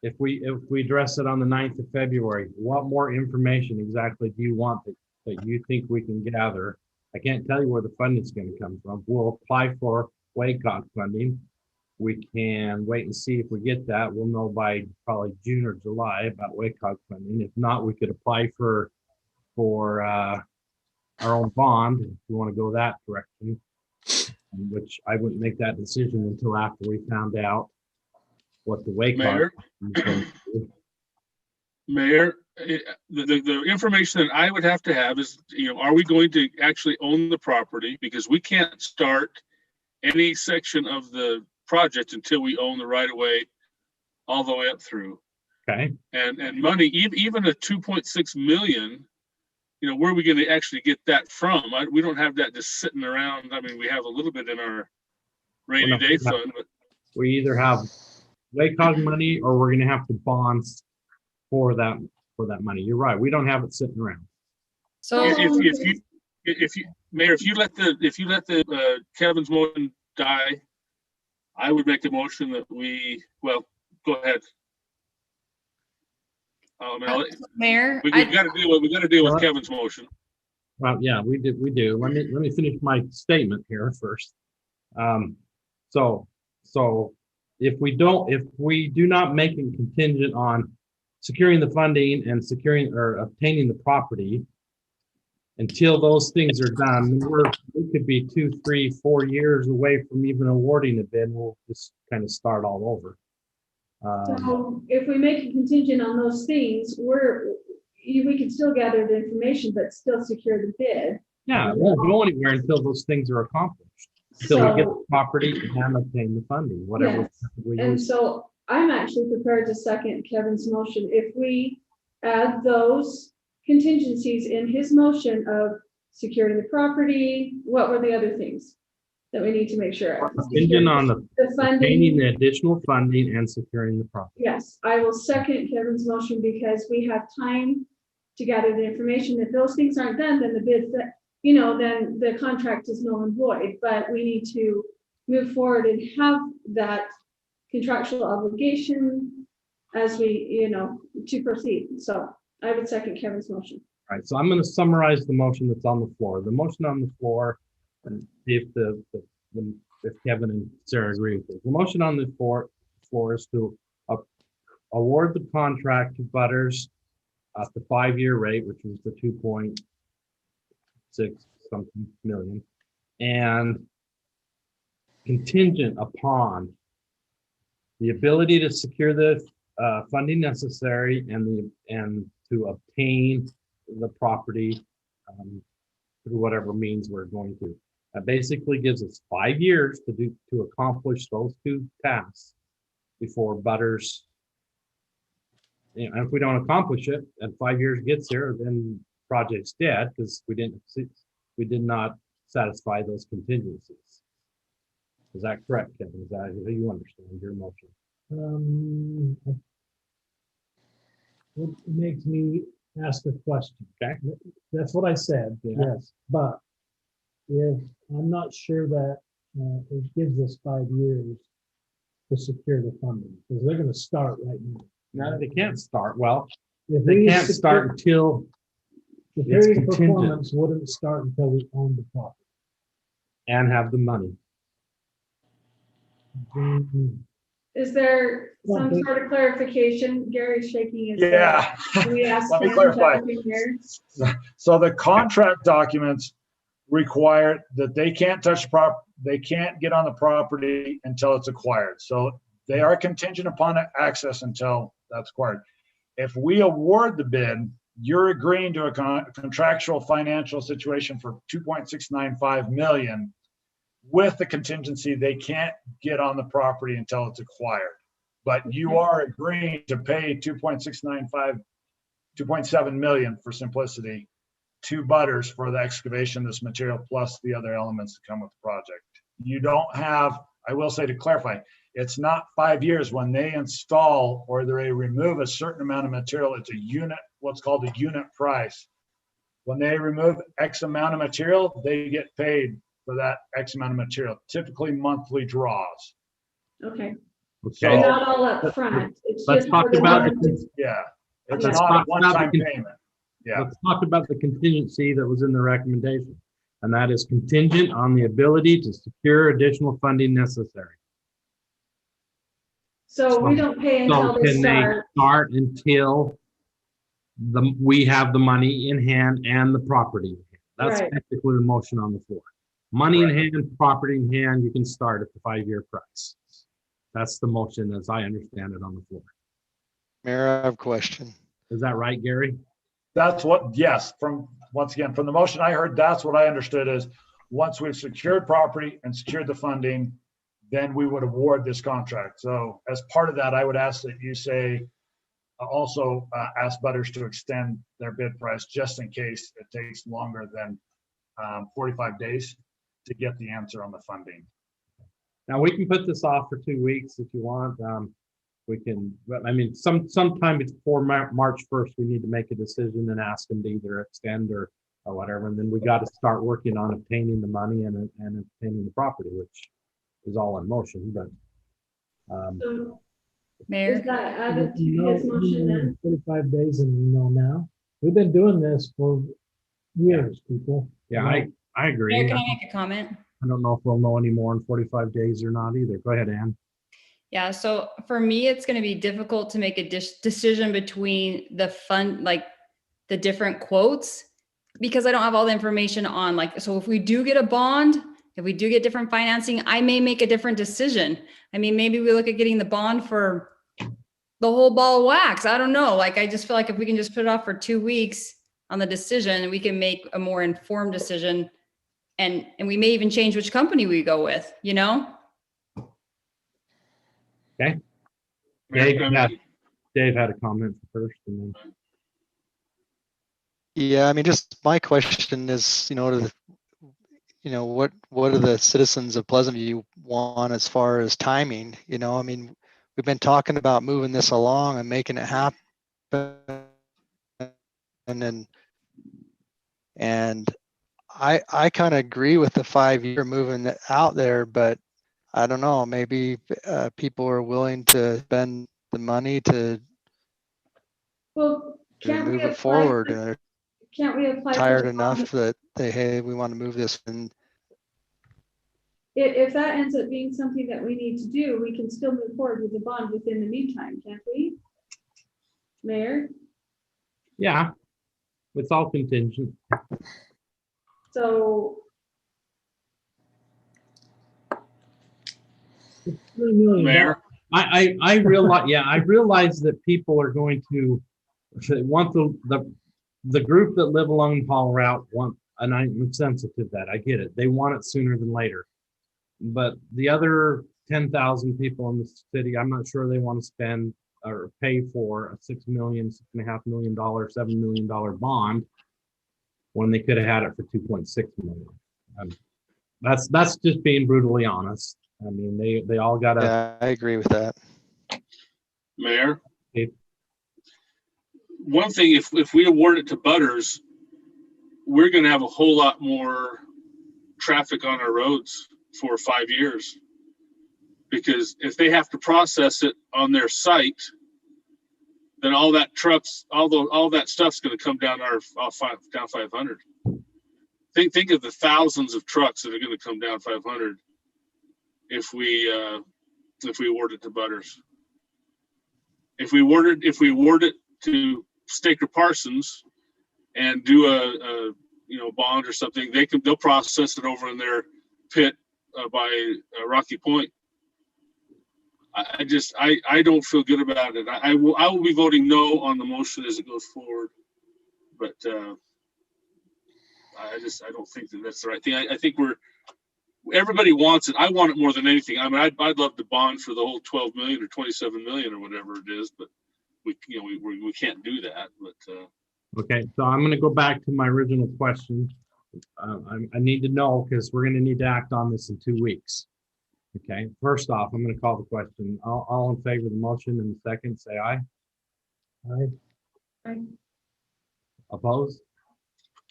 if we address it on the 9th of February, what more information exactly do you want that you think we can gather? I can't tell you where the funding is going to come from. We'll apply for WACOG funding. We can wait and see if we get that. We'll know by probably June or July about WACOG funding. If not, we could apply for our own bond if we want to go that direction, which I wouldn't make that decision until after we found out what the WACOG Mayor, the information that I would have to have is, are we going to actually own the property? Because we can't start any section of the project until we own the right of way all the way up through. Okay. And money, even a 2.6 million, where are we going to actually get that from? We don't have that just sitting around. I mean, we have a little bit in our rainy day fund, but we either have WACOG money or we're going to have to bond for that money. You're right. We don't have it sitting around. So if you Mayor, if you let the Kevin's motion die, I would make a motion that go ahead. Mayor, we got to deal with Kevin's motion. Well, yeah, we do. Let me finish my statement here first. So if we do not make it contingent on securing the funding and securing or obtaining the property, until those things are done, we could be 2, 3, 4 years away from even awarding a bid. We'll just kind of start all over. So if we make a contingent on those things, we can still gather the information, but still secure the bid. Yeah, it won't go anywhere until those things are accomplished. Until we get the property and obtain the funding, whatever. Yes. We And use. so I'm actually prepared to second Kevin's motion. If we add those contingencies in his motion of securing the property, what were the other things that we need to make sure? Contingent on the funding. obtaining the additional funding and securing the property. Yes, I will second Kevin's motion because we have time to gather the information. If those things aren't done, then the bid, then the contract is null and void. But we need to move forward and have that contractual obligation as we, to proceed. So I would second Kevin's motion. All right, so I'm going to summarize the motion that's on the floor. The motion on the floor, and see if Kevin and Sarah agree with it. The motion on the floor is to award the contract to Butters at the 5-year rate, which is the 2.6 something million, and contingent upon the ability to secure the funding necessary and to obtain the property through whatever means we're going to. That basically gives us 5 years to accomplish those 2 tasks before Butters. And if we don't accomplish it and 5 years gets here, then project's dead because we did not satisfy those contingencies. Is that correct, Kevin? Is that how you understand your motion? It makes me ask a question. Okay. That's what I said, Yeah. yes, but if I'm not sure that it gives us 5 years to secure the funding, because they're gonna start right now. No, they can't start. Well, If they we can't start until the it's period of contingent. performance wouldn't start until we own the property. and have the money. Is there some sort of clarification? Gary's shaking his head. Yeah. We asked Let me him clarify. to be here. So the contract documents require that they can't touch they can't get on the property until it's acquired. So they are contingent upon access until that's acquired. If we award the bid, you're agreeing to a contractual financial situation for $2.695 million. with the contingency, they can't get on the property until it's acquired. But you are agreeing to pay 2.7 million for simplicity to Butters for the excavation of this material plus the other elements that come with the project. You don't have, I will say to clarify, it's not 5 years when they install or they remove a certain amount of material. It's a unit, what's called a unit price. When they remove X amount of material, they get paid for that X amount of material, typically monthly draws. Okay, Okay. So- not all up front. It's Let's just talk for the about one- Yeah, it's Let's not talk a about one-time the- payment. Yeah, Let's talk about the contingency that was in the recommendation. And that is contingent on the ability to secure additional funding necessary. So we don't pay So until they can they start. start until we have the money in hand and the property in hand? That's Right. basically the motion on the floor. Money in hand, property in hand, you can start at the 5-year price. That's the motion as I understand it on the floor. Mayor, I have a question. Is that right, Gary? that's what, yes, once again, from the motion I heard, that's what I understood is once we've secured property and secured the funding, then we would award this contract. So as part of that, I would ask that you say, also ask Butters to extend their bid price just in case it takes longer than 45 days to get the answer on the funding. Now, we can put this off for 2 weeks if you want. We can, but I mean, sometime before March 1st, we need to make a decision and ask them to either extend or whatever. And then we got to start working on obtaining the money and obtaining the property, which is all in motion, but. So Mayor? is that added to No, his motion then? 45 days and we know now. We've been doing this for years, people. Yeah, I agree. Mayor, can I make a comment? I don't know if we'll know any more in 45 days or not either. Go ahead, Ann. Yeah, so for me, it's going to be difficult to make a decision between the fund, like the different quotes, because I don't have all the information on like, so if we do get a bond, if we do get different financing, I may make a different decision. I mean, maybe we look at getting the bond for the whole ball of wax. I don't know. Like, I just feel like if we can just put it off for 2 weeks on the decision, we can make a more informed decision. And we may even change which company we go with, you know? Okay. Dave had a comment first. And then. Yeah, I mean, just my question is, what do the citizens of Pleasant View want as far as timing? I mean, we've been talking about moving this along and making it happen, and I kind of agree with the 5-year moving it out there, but I don't know, maybe people are willing to spend the money to Well, can't we move it apply forward, for- and they're Can't we apply? for tired the enough bond? that hey, we want to move this. And If that ends up being something that we need to do, we can still move forward with the bond within the meantime, can't we? Mayor, Yeah, it's all contingent. so $3 million. Mayor, I realize, yeah, I realize that people are going to want the group that live along the Hall route want, and I'm sensitive to that. I get it. They want it sooner than later. But the other 10,000 people in the city, I'm not sure they want to spend or pay for a $6 million, $6.5 million, $7 million bond when they could have had it for 2.6 million. That's just being brutally honest. I mean, they all got to. yeah, I agree with that. Mayor. Okay. One thing, if we award it to Butters, we're going to have a whole lot more traffic on our roads for 5 years. Because if they have to process it on their site, then all that trucks, all that stuff's going to come down down 500. Think of the thousands of trucks that are going to come down 500 if we award it to Butters. If we award it to Staker Parsons and do a bond or something, they'll process it over in their pit by Rocky Point. I don't feel good about it. I will be voting no on the motion as it goes forward, but I don't think that's the right thing. I think everybody wants it. I want it more than anything. I mean, I'd love to bond for the whole 12 million or 27 million or whatever it is, but we can't do that. But Okay, so I'm gonna go back to my original question. I need to know, because we're gonna need to act on this in 2 weeks. Okay, first off, I'm gonna call the question. All in favor of the motion in the second, say aye. Aye. Opposed?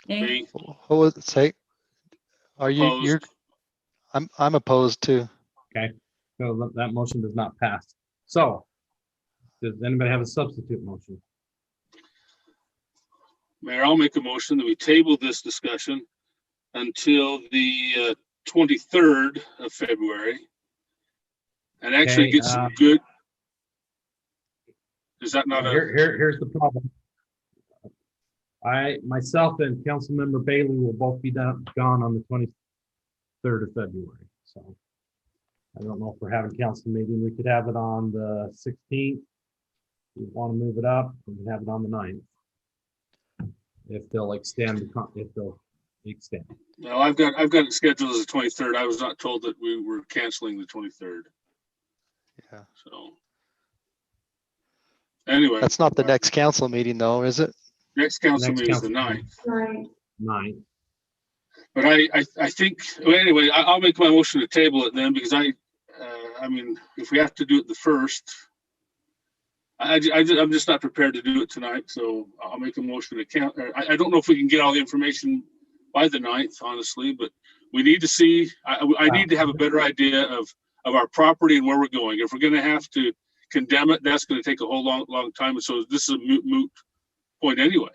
Okay. me, What was it say? Are you, you're, opposed. I'm opposed too. Okay, so that motion does not pass. So, does anybody have a substitute motion? Mayor, I'll make a motion that we table this discussion until the 23rd of February. And actually Okay, get some good. Is that not a? Here's the problem. Myself and Councilmember Bailey will both be gone on the 23rd of February. So I don't know if we're having council meeting. We could have it on the 16th. If you want to move it up, we can have it on the 9th. If they'll extend, if they'll extend. No, I've got it scheduled as the 23rd. I was not told that we were canceling the 23rd. Yeah. So anyway. That's not the next council meeting though, is it? Next council meeting is the 9th. Right. 9th. But I think, well, anyway, I'll make my motion to table it then, because I mean, if we have to do it the 1st, I'm just not prepared to do it tonight. So I'll make a motion to count. I don't know if we can get all the information by the 9th, honestly, but we need to see, I need to have a better idea of our property and where we're going. If we're going to have to condemn it, that's going to take a whole long time. And so this is a moot point anyway.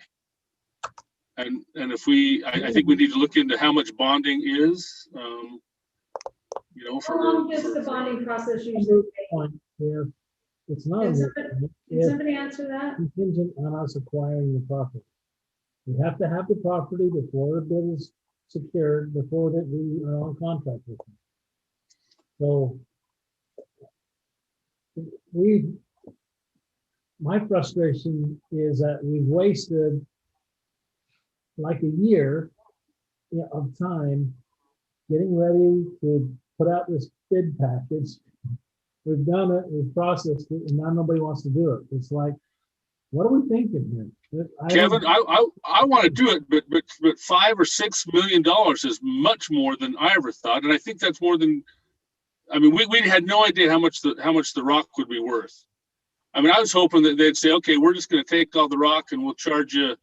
And if I think we need to look into how much bonding is, you know, How long does the bonding process usually take? Yeah, it's not. Can a- somebody- can if somebody answer that? Contingent on us acquiring the property. We have to have the property before the bid is secured, before that we are on contract with them. So my frustration is that we've wasted like a year of time getting ready to put out this bid package. We've done it, we've processed it, and now nobody wants to do it. It's like, what are we thinking here? Kevin, I want to do it, but $5 or $6 million is much more than I ever thought, and I think that's more than. I mean, we had no idea how much the rock would be worth. I mean, I was hoping that they'd say, okay, we're just going to take all the rock and we'll charge you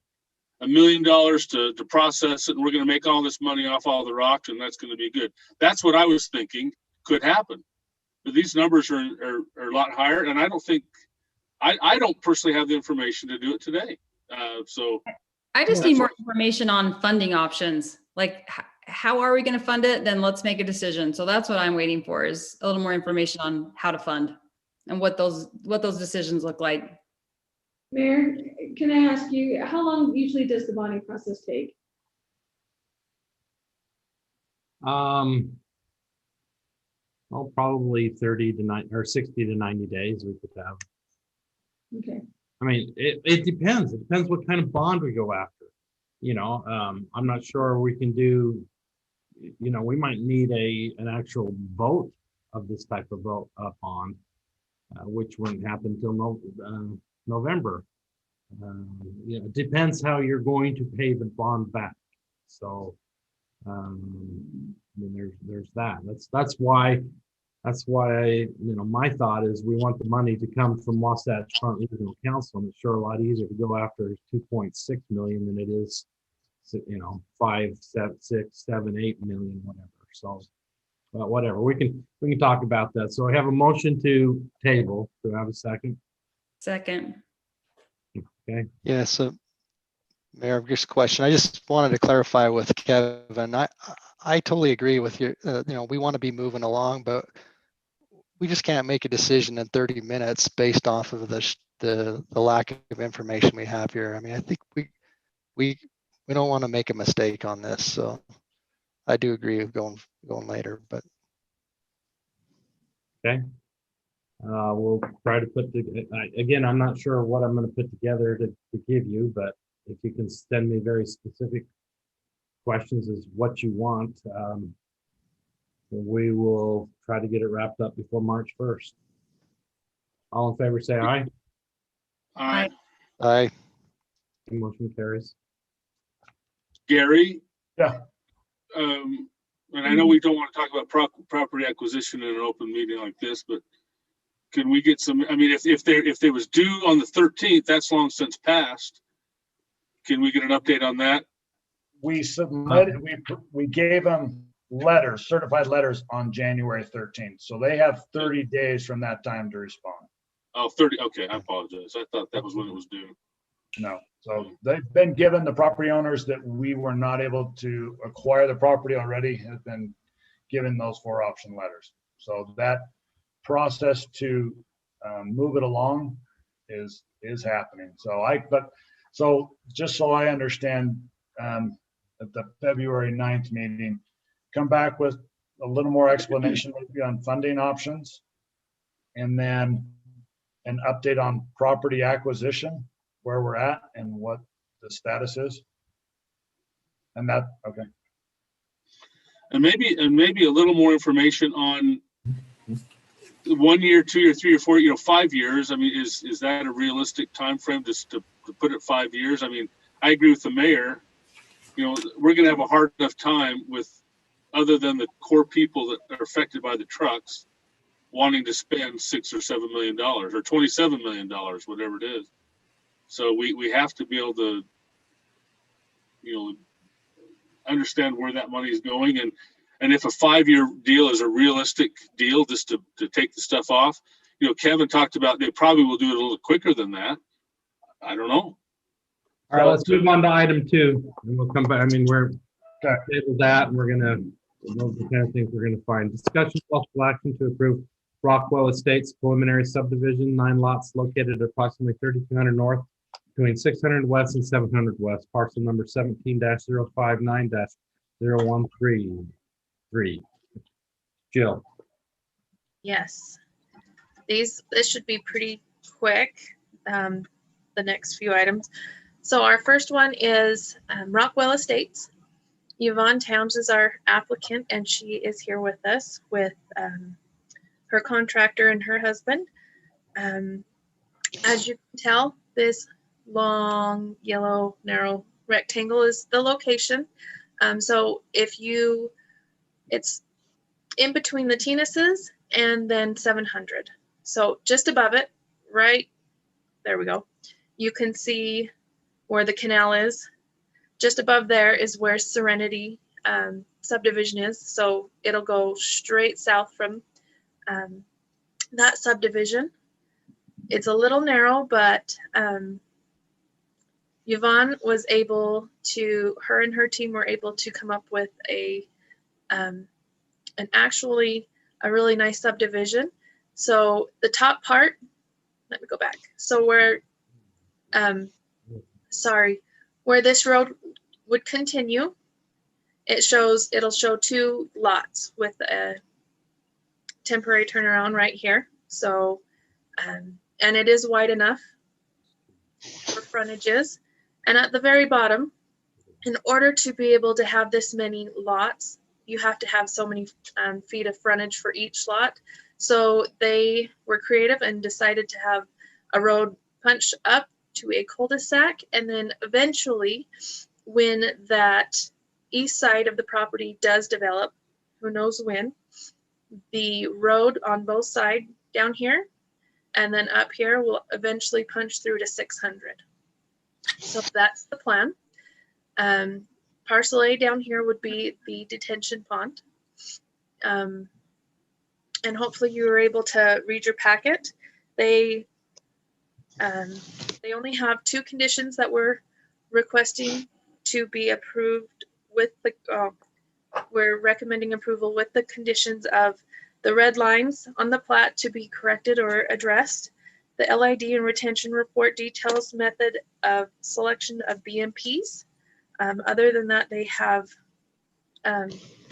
$1 million to process it, and we're going to make all this money off all the rock, and that's going to be good. That's what I was thinking could happen. But these numbers are a lot higher, and I don't think. I don't personally have the information to do it today. So I just need more information on funding options. Like, how are we going to fund it? Then let's make a decision. So that's what I'm waiting for, is a little more information on how to fund and what those decisions look like. Mayor, can I ask you, how long usually does the bonding process take? Well, probably 30 to 90 or 60 to 90 days we could have. Okay. I mean, it depends. It depends what kind of bond we go after. You know, I'm not sure we can do, you know, we might need an actual vote of this type of bond, which wouldn't happen until November. You know, it depends how you're going to pay the bond back. So, I mean, there's that. That's why, you know, my thought is we want the money to come from Wasatch Front Regional Council, and it's sure a lot easier to go after 2.6 million than it is, you know, 5, 7, 6, 7, 8 million, whatever. So, but whatever, we can talk about that. So I have a motion to table. Do I have a second? Second. Okay. Yeah, so Mayor, just a question. I just wanted to clarify with Kevin. I totally agree with you. You know, we want to be moving along, but we just can't make a decision in 30 minutes based off of the lack of information we have here. I mean, I think we don't want to make a mistake on this. So I do agree with going later, but. Okay. We'll try to put again, I'm not sure what I'm going to put together to give you, but if you can send me very specific questions as what you want, we will try to get it wrapped up before March 1st. All in favor, say aye. Aye. Aye. Motion carries. Gary? Yeah. And I know we don't want to talk about property acquisition in an open meeting like this, but can we get some, I mean, if they was due on the 13th, that's long since passed. Can we get an update on that? We submitted, we gave them letters, certified letters on January 13th. So they have 30 days from that time to respond. Oh, 30, okay, I apologize. I thought that was when it was due. No. So they've been given, the property owners that we were not able to acquire the property already have been given those 4 option letters. So that process to move it along is happening. So just so I understand, at the February 9th meeting, come back with a little more explanation maybe on funding options, and then an update on property acquisition, where we're at and what the status is. And that, okay. And maybe a little more information on 1 year, 2 year, 3 or 4, 5 years. I mean, is that a realistic time frame just to put it 5 years? I mean, I agree with the mayor. We're going to have a hard enough time with, other than the core people that are affected by the trucks, wanting to spend $6 or $7 million or $27 million, whatever it is. So we have to be able to, understand where that money is going, and if a 5-year deal is a realistic deal, just to take the stuff off. Kevin talked about they probably will do it a little quicker than that. I don't know. All right, let's move on to item 2, and we'll come back. I mean, we're table that, and we're gonna, those are the kind of things we're gonna find. Discussion possible action to approve Rockwell Estates preliminary subdivision, 9 lots located at approximately 3200 north, between 600 west and 700 west, parcel number 17-059-0133. Jill. Yes. This should be pretty quick, the next few items. So our first one is Rockwell Estates. Yvonne Towns is our applicant, and she is here with us with her contractor and her husband. As you can tell, this long, yellow, narrow rectangle is the location. So it's in between the Teenases and then 700. So just above it, right there we go. You can see where the canal is. Just above there is where Serenity subdivision is. So it'll go straight south from that subdivision. It's a little narrow, but Yvonne was able to, her and her team were able to come up with an actually a really nice subdivision. So the top part, let me go back. So where this road would continue, it'll show 2 lots with a temporary turnaround right here. So, and it is wide enough for frontages. And at the very bottom, in order to be able to have this many lots, you have to have so many feet of frontage for each lot. So they were creative and decided to have a road punch up to a cul-de-sac, and then eventually when that east side of the property does develop, who knows when, the road on both sides down here and then up here will eventually punch through to 600. So that's the plan. Parcel A down here would be the detention pond. And hopefully you were able to read your packet. They only have 2 conditions that we're requesting to be approved with the, we're recommending approval with the conditions of the red lines on the plat to be corrected or addressed. The LID and retention report details method of selection of BMPs. Other than that, they have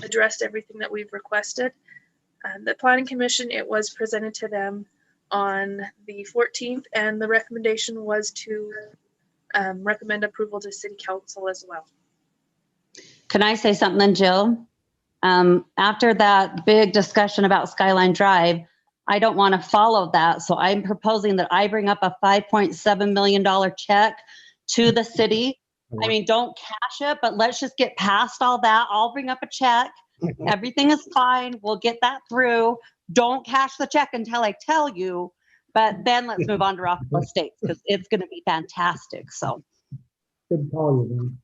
addressed everything that we've requested. The Planning Commission, it was presented to them on the 14th, and the recommendation was to recommend approval to City Council as well. Can I say something, Jill? After that big discussion about Skyline Drive, I don't want to follow that. So I'm proposing that I bring up a $5.7 million check to the city. I mean, don't cash it, but let's just get past all that. I'll bring up a check. Everything is fine. We'll get that through. Don't cash the check until I tell you. But then let's move on to Rockwell Estates because it's going to be fantastic. So Good call, you then.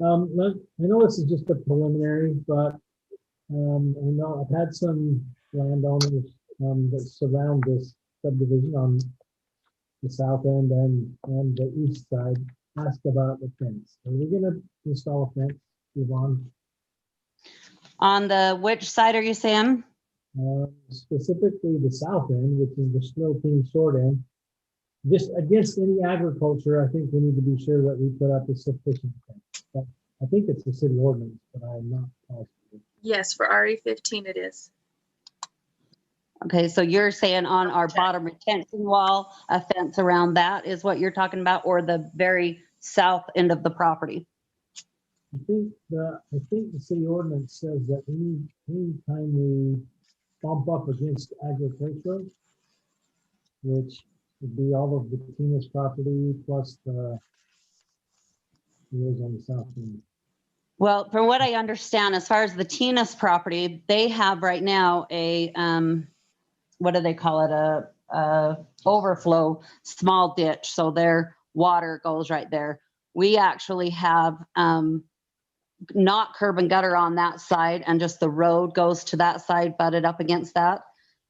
I know this is just a preliminary, but I know I've had some landowners that surround this subdivision on the south end and the east side ask about the fence. Are we going to install a fence, Yvonne? on the which side are you saying? Specifically the south end, which is the snow team short end. Just against any agriculture, I think we need to be sure that we put up a sufficient fence. But I think it's a city ordinance, but I'm not positive. Yes, for RE15 it is. Okay, so you're saying on our bottom retention wall, a fence around that is what you're talking about, or the very south end of the property? I think the city ordinance says that anytime we bump up against agriculture, which would be all of the Tina's property plus the areas on the south end. Well, from what I understand, as far as the Tina's property, they have right now a, what do they call it? A overflow small ditch. So their water goes right there. We actually have not curb and gutter on that side, and just the road goes to that side, butted up against that.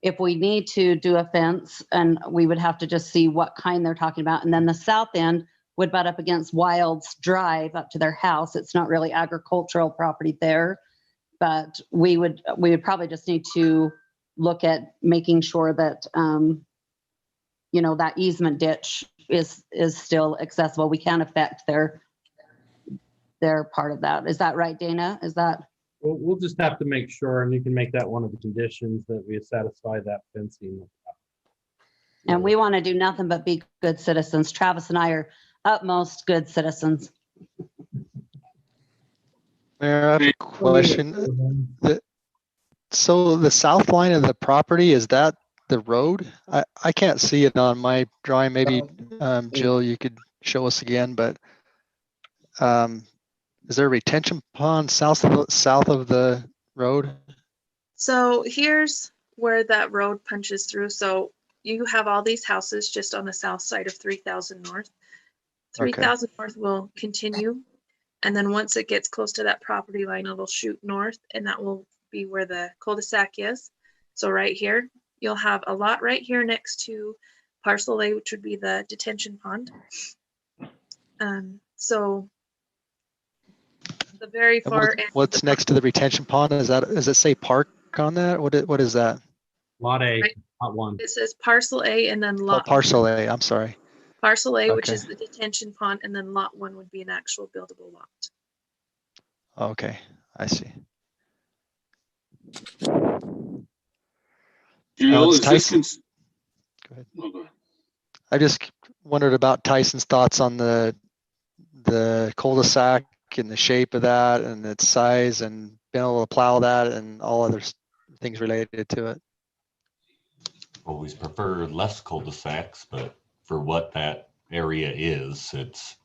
If we need to do a fence, and we would have to just see what kind they're talking about. And then the south end would butt up against Wild's Drive up to their house. It's not really agricultural property there, but we would probably just need to look at making sure that, you know, that easement ditch is still accessible. We can't affect their part of that. Is that right, Dana? Is that? We'll just have to make sure, and you can make that one of the conditions, that we satisfy that fencing. And we want to do nothing but be good citizens. Travis and I are utmost good citizens. Mayor, I have a question. So the south line of the property, is that the road? I can't see it on my drawing. Maybe Jill, you could show us again, but is there a retention pond south of the road? So here's where that road punches through. So you have all these houses just on the south side of 3000 North. 3000 North will continue. And then once it gets close to that property line, it'll shoot north, and that will be where the cul-de-sac is. So right here, you'll have a lot right here next to parcel A, which would be the detention pond. So the very far end. What's next to the retention pond? Does it say park on that? What is that? Lot A, Right. lot 1. It says parcel A and then lot. Parcel A, I'm sorry. Parcel A, which Okay. is the detention pond, and then lot 1 would be an actual buildable lot. Okay, I see. Jill, is Tyson. this? Go ahead. Oh, go ahead. I just wondered about Tyson's thoughts on the cul-de-sac and the shape of that and its size and being able to plow that and all other things related to it. Always prefer less cul-de-sacs, but for what that area is, it's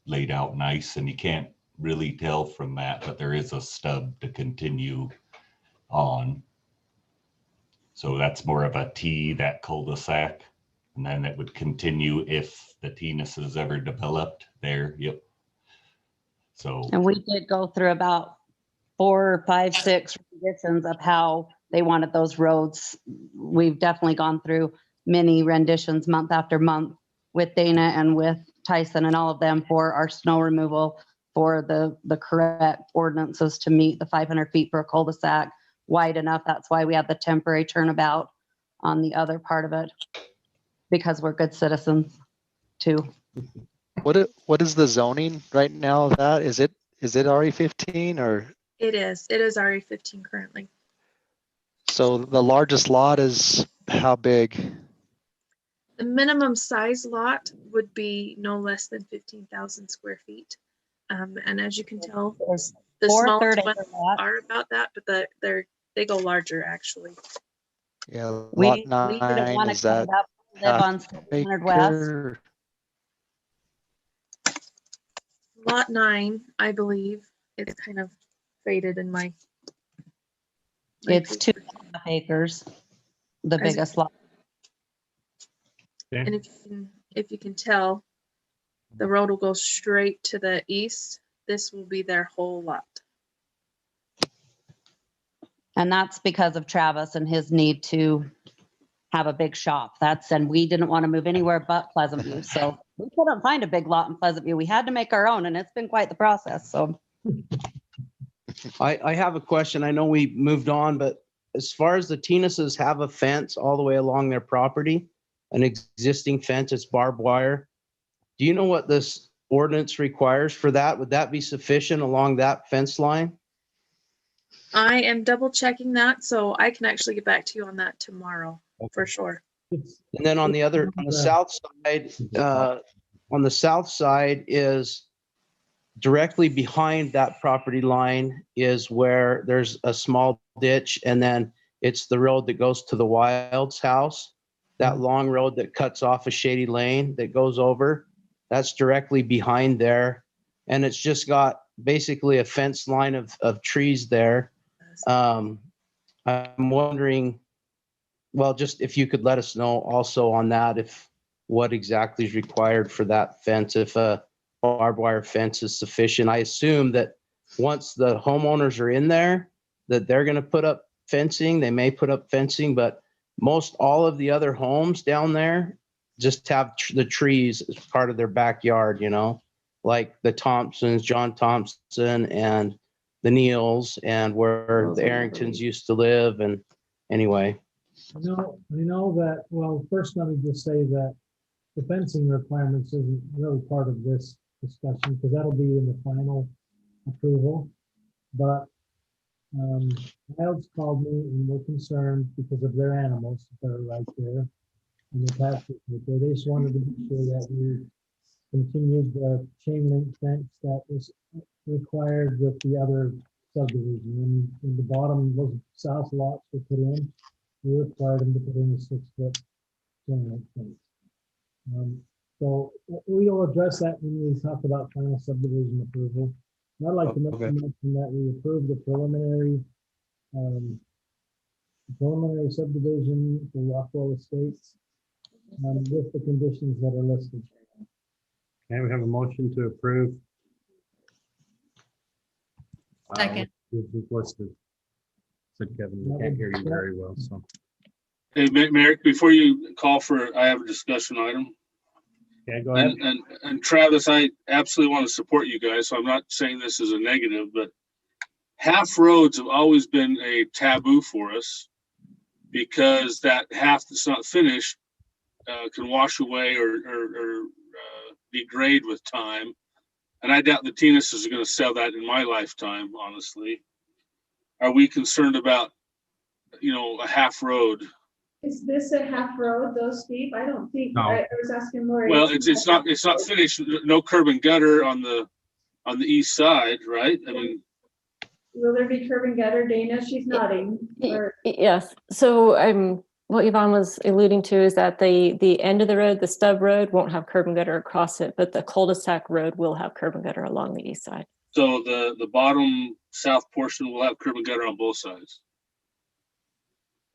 laid out nice, and you can't really tell from that, but there is a stub to continue on. So that's more of a T, that cul-de-sac, and then it would continue if the T-ness is ever developed there. Yep. So. And we did go through about 4, 5, 6 renditions of how they wanted those roads. We've definitely gone through many renditions month after month with Dana and with Tyson and all of them for our snow removal, for the correct ordinances to meet the 500 feet for a cul-de-sac wide enough. That's why we have the temporary turnabout on the other part of it, because we're good citizens too. What is the zoning right now of that? Is it RE15 or? It is RE15 currently. So the largest lot is how big? The minimum size lot would be no less than 15,000 square feet. And as you can tell, The Four smallest third ones acre lots. are about that, but they go larger actually. Yeah, We lot didn't 9, want to is cut that it up, live half on 600 West. acre? Lot 9, I believe. It's kind of faded in my. It's 2.5 acres, the As- biggest lot. And if you can tell, the road will go straight to the east. This will be their whole lot. And that's because of Travis and his need to have a big shop. And we didn't want to move anywhere but Pleasant View. So we couldn't find a big lot in Pleasant View. We had to make our own, and it's been quite the process. So I have a question. I know we moved on, but as far as the Tinuses have a fence all the way along their property, an existing fence, it's barbed wire. Do you know what this ordinance requires for that? Would that be sufficient along that fence line? I am double checking that, so I can actually get back to you on that tomorrow for sure. And then on the south side is directly behind that property line is where there's a small ditch, and then it's the road that goes to the Wilds house. That long road that cuts off a shady lane that goes over, that's directly behind there. And it's just got basically a fence line of trees there. I'm wondering, well, just if you could let us know also on that, if what exactly is required for that fence, if a barbed wire fence is sufficient. I assume that once the homeowners are in there, that they're going to put up fencing. They may put up fencing, but most all of the other homes down there just have the trees as part of their backyard, you know, like the Thompsons, John Thompson, and the Neals, and where the Arringtons used to live. And anyway. You know that, well, first let me just say that the fencing requirements isn't really part of this discussion because that'll be in the final approval. But Wilds called me and were concerned because of their animals that are right there. And the pasture, they just wanted to be sure that we continued the chain link fence that was required with the other subdivision. And the bottom, those south lots were put in. We required them to put in a 6-foot chain link fence. So we'll address that when we talk about final subdivision approval. And I'd like to mention that we approved the preliminary subdivision for Rockwell Estates with the conditions that are listed. Okay, we have a motion to approve. Second. Who's listed? Said Kevin, we can't hear you very well, so. Hey, Merrick, before you call for, I have a discussion item. Okay, go ahead. And Travis, I absolutely want to support you guys, so I'm not saying this is a negative, but half roads have always been a taboo for us because that half that's not finished can wash away or degrade with time. And I doubt the Tinuses are going to sell that in my lifetime, honestly. Are we concerned about, a half road? Is this a half road though, Steve? I don't think, No. I was asking Lori. Well, it's not finished. No curb and gutter on the east side, right? I mean, Will there be curb and gutter? Dana, she's nodding. Yes. So what Yvonne was alluding to is that the end of the road, the stub road, won't have curb and gutter across it, but the cul-de-sac road will have curb and gutter along the east side. so the bottom south portion will have curb and gutter on both sides.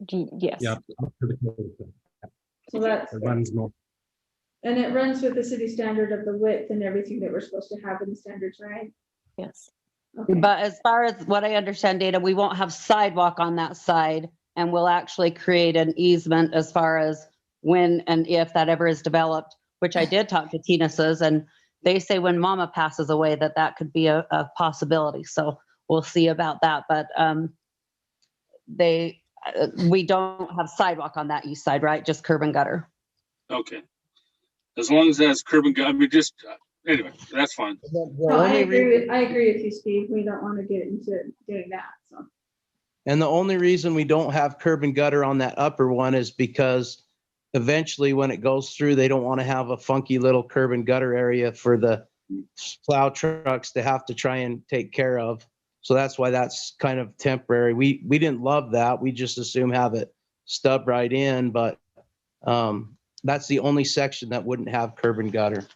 Yes. Yeah. So that's, It runs north. and it runs with the city standard of the width and everything that we're supposed to have in the standards, right? Yes. Okay. But as far as what I understand, Dana, we won't have sidewalk on that side, and we'll actually create an easement as far as when and if that ever is developed, which I did talk to Tinuses, and they say when Mama passes away that could be a possibility. So we'll see about that. But we don't have sidewalk on that east side, right? Just curb and gutter. Okay. As long as that's curb and gutter, I mean, just anyway, that's fine. No, I agree with you, Steve. We don't want to get into doing that, so. And the only reason we don't have curb and gutter on that upper one is because eventually when it goes through, they don't want to have a funky little curb and gutter area for the plow trucks to have to try and take care of. So that's why that's kind of temporary. We didn't love that. We just assume have it stub right in, but that's the only section that wouldn't have curb and gutter.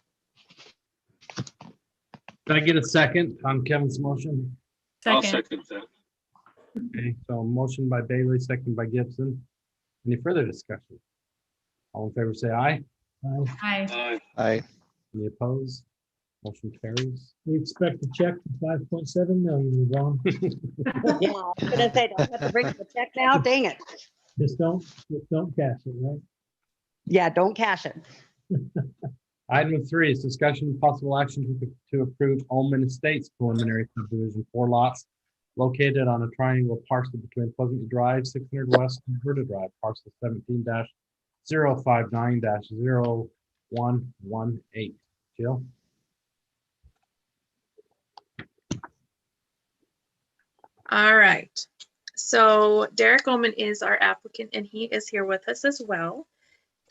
Did I get a second on Kevin's motion? I'll Second. second that. Okay, so motion by Bailey, second by Gibson. Any further discussion? All in favor, say aye. Hi. Aye. Any opposed? Motion carries. We expect a check for 5.7 million, Yvonne. Yeah, I was gonna say, don't have to bring the check now, dang it. Just don't cash it, right? Yeah, don't cash it. Item 3 is discussion and possible action to approve Omen Estates preliminary subdivision 4 lots located on a triangle parcel between Pleasant Drive, 600 West, and Verda Drive, parcel 17-059-0118. Jill? All right. So Derek Ullman is our applicant and he is here with us as well.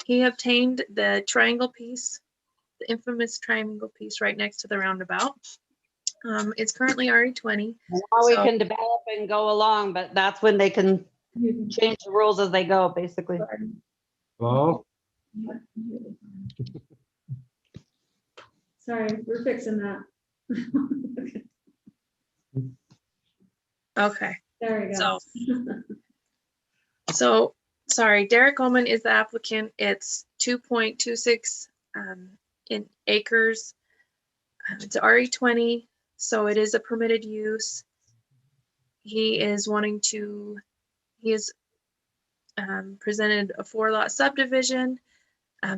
He obtained the triangle piece, the infamous triangle piece right next to the roundabout. It's currently RE20. Now we So- can develop and go along, but that's when they can change the rules as they go, basically. Hello? Sorry, we're fixing that. Okay. There we go. So, sorry, Derek Ullman is the applicant. It's 2.26 in acres. It's RE20, so it is a permitted use. He is presented a 4-lot subdivision.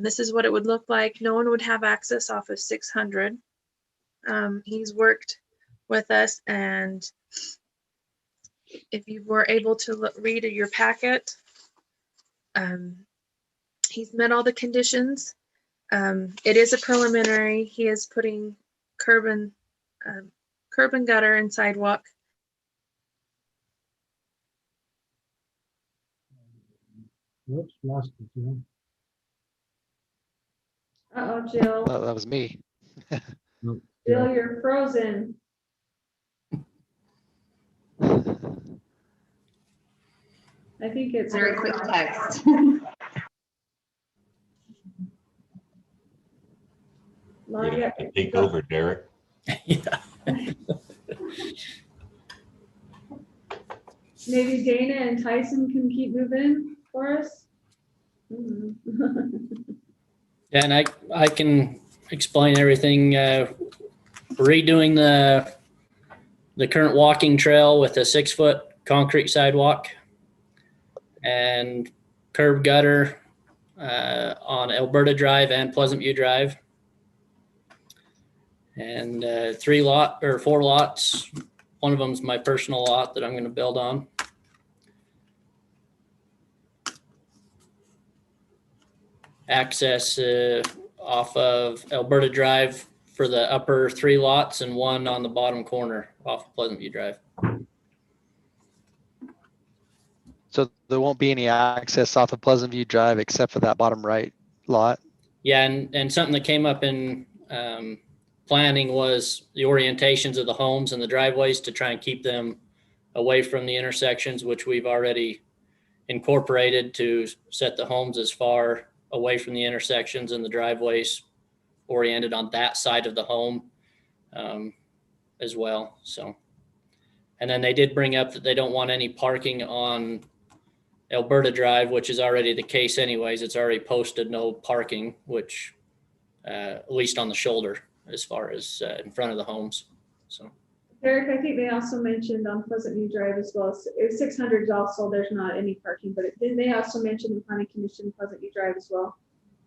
This is what it would look like. No one would have access off of 600. He's worked with us, and if you were able to read your packet, he's met all the conditions. It is a preliminary. He is putting curb and gutter and sidewalk. Whoops, lost it, Jill. Uh-oh, Jill. That was me. Nope. Jill, you're frozen. I think it's Very quick text. You're gonna have to take over, Derek. Maybe Dana and Tyson can keep moving for us. Yeah, and I can explain everything. Redoing the current walking trail with a 6-foot concrete sidewalk and curb gutter on Alberta Drive and Pleasant View Drive. And 4 lots. One of them is my personal lot that I'm going to build on. Access off of Alberta Drive for the upper 3 lots and 1 on the bottom corner off of Pleasant View Drive. So there won't be any access off of Pleasant View Drive except for that bottom right lot? Yeah, and something that came up in planning was the orientations of the homes and the driveways to try and keep them away from the intersections, which we've already incorporated to set the homes as far away from the intersections and the driveways oriented on that side of the home as well. So, and then they did bring up that they don't want any parking on Alberta Drive, which is already the case anyways. It's already posted no parking, which at least on the shoulder as far as in front of the homes. So Eric, I think they also mentioned on Pleasant View Drive as well. 600 also, there's not any parking, but didn't they also mention the planning commission Pleasant View Drive as well?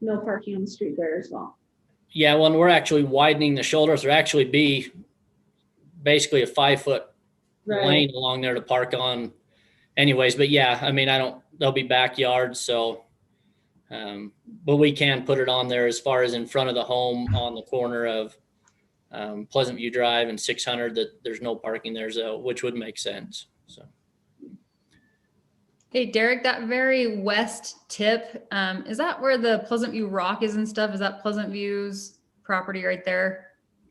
No parking on the street there as well. yeah, when we're actually widening the shoulders, there actually be basically a 5-foot lane along there to park on anyways. But yeah, I mean, there'll be backyards. So, but we can put it on there as far as in front of the home on the corner of Pleasant View Drive and 600 that there's no parking there, which would make sense. So. Hey, Derek, that very west tip, is that where the Pleasant View Rock is and stuff? Is that Pleasant View's property right there?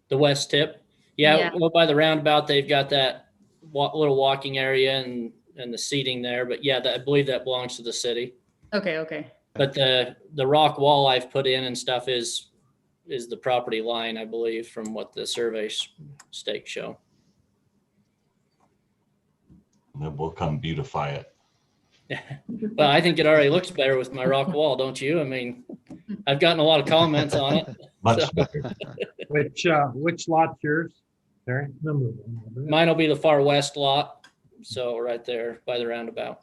The west tip? Yeah, Yeah. well, by the roundabout, they've got that little walking area and the seating there. But yeah, I believe that belongs to the city. Okay, okay. But the rock wall I've put in and stuff is the property line, I believe, from what the survey stakes show. And then we'll come beautify it. Well, I think it already looks better with my rock wall, don't you? I mean, I've gotten a lot of comments on it. Much better. Which lot's yours? Terry? Number one. Mine will be the far west lot, so right there by the roundabout.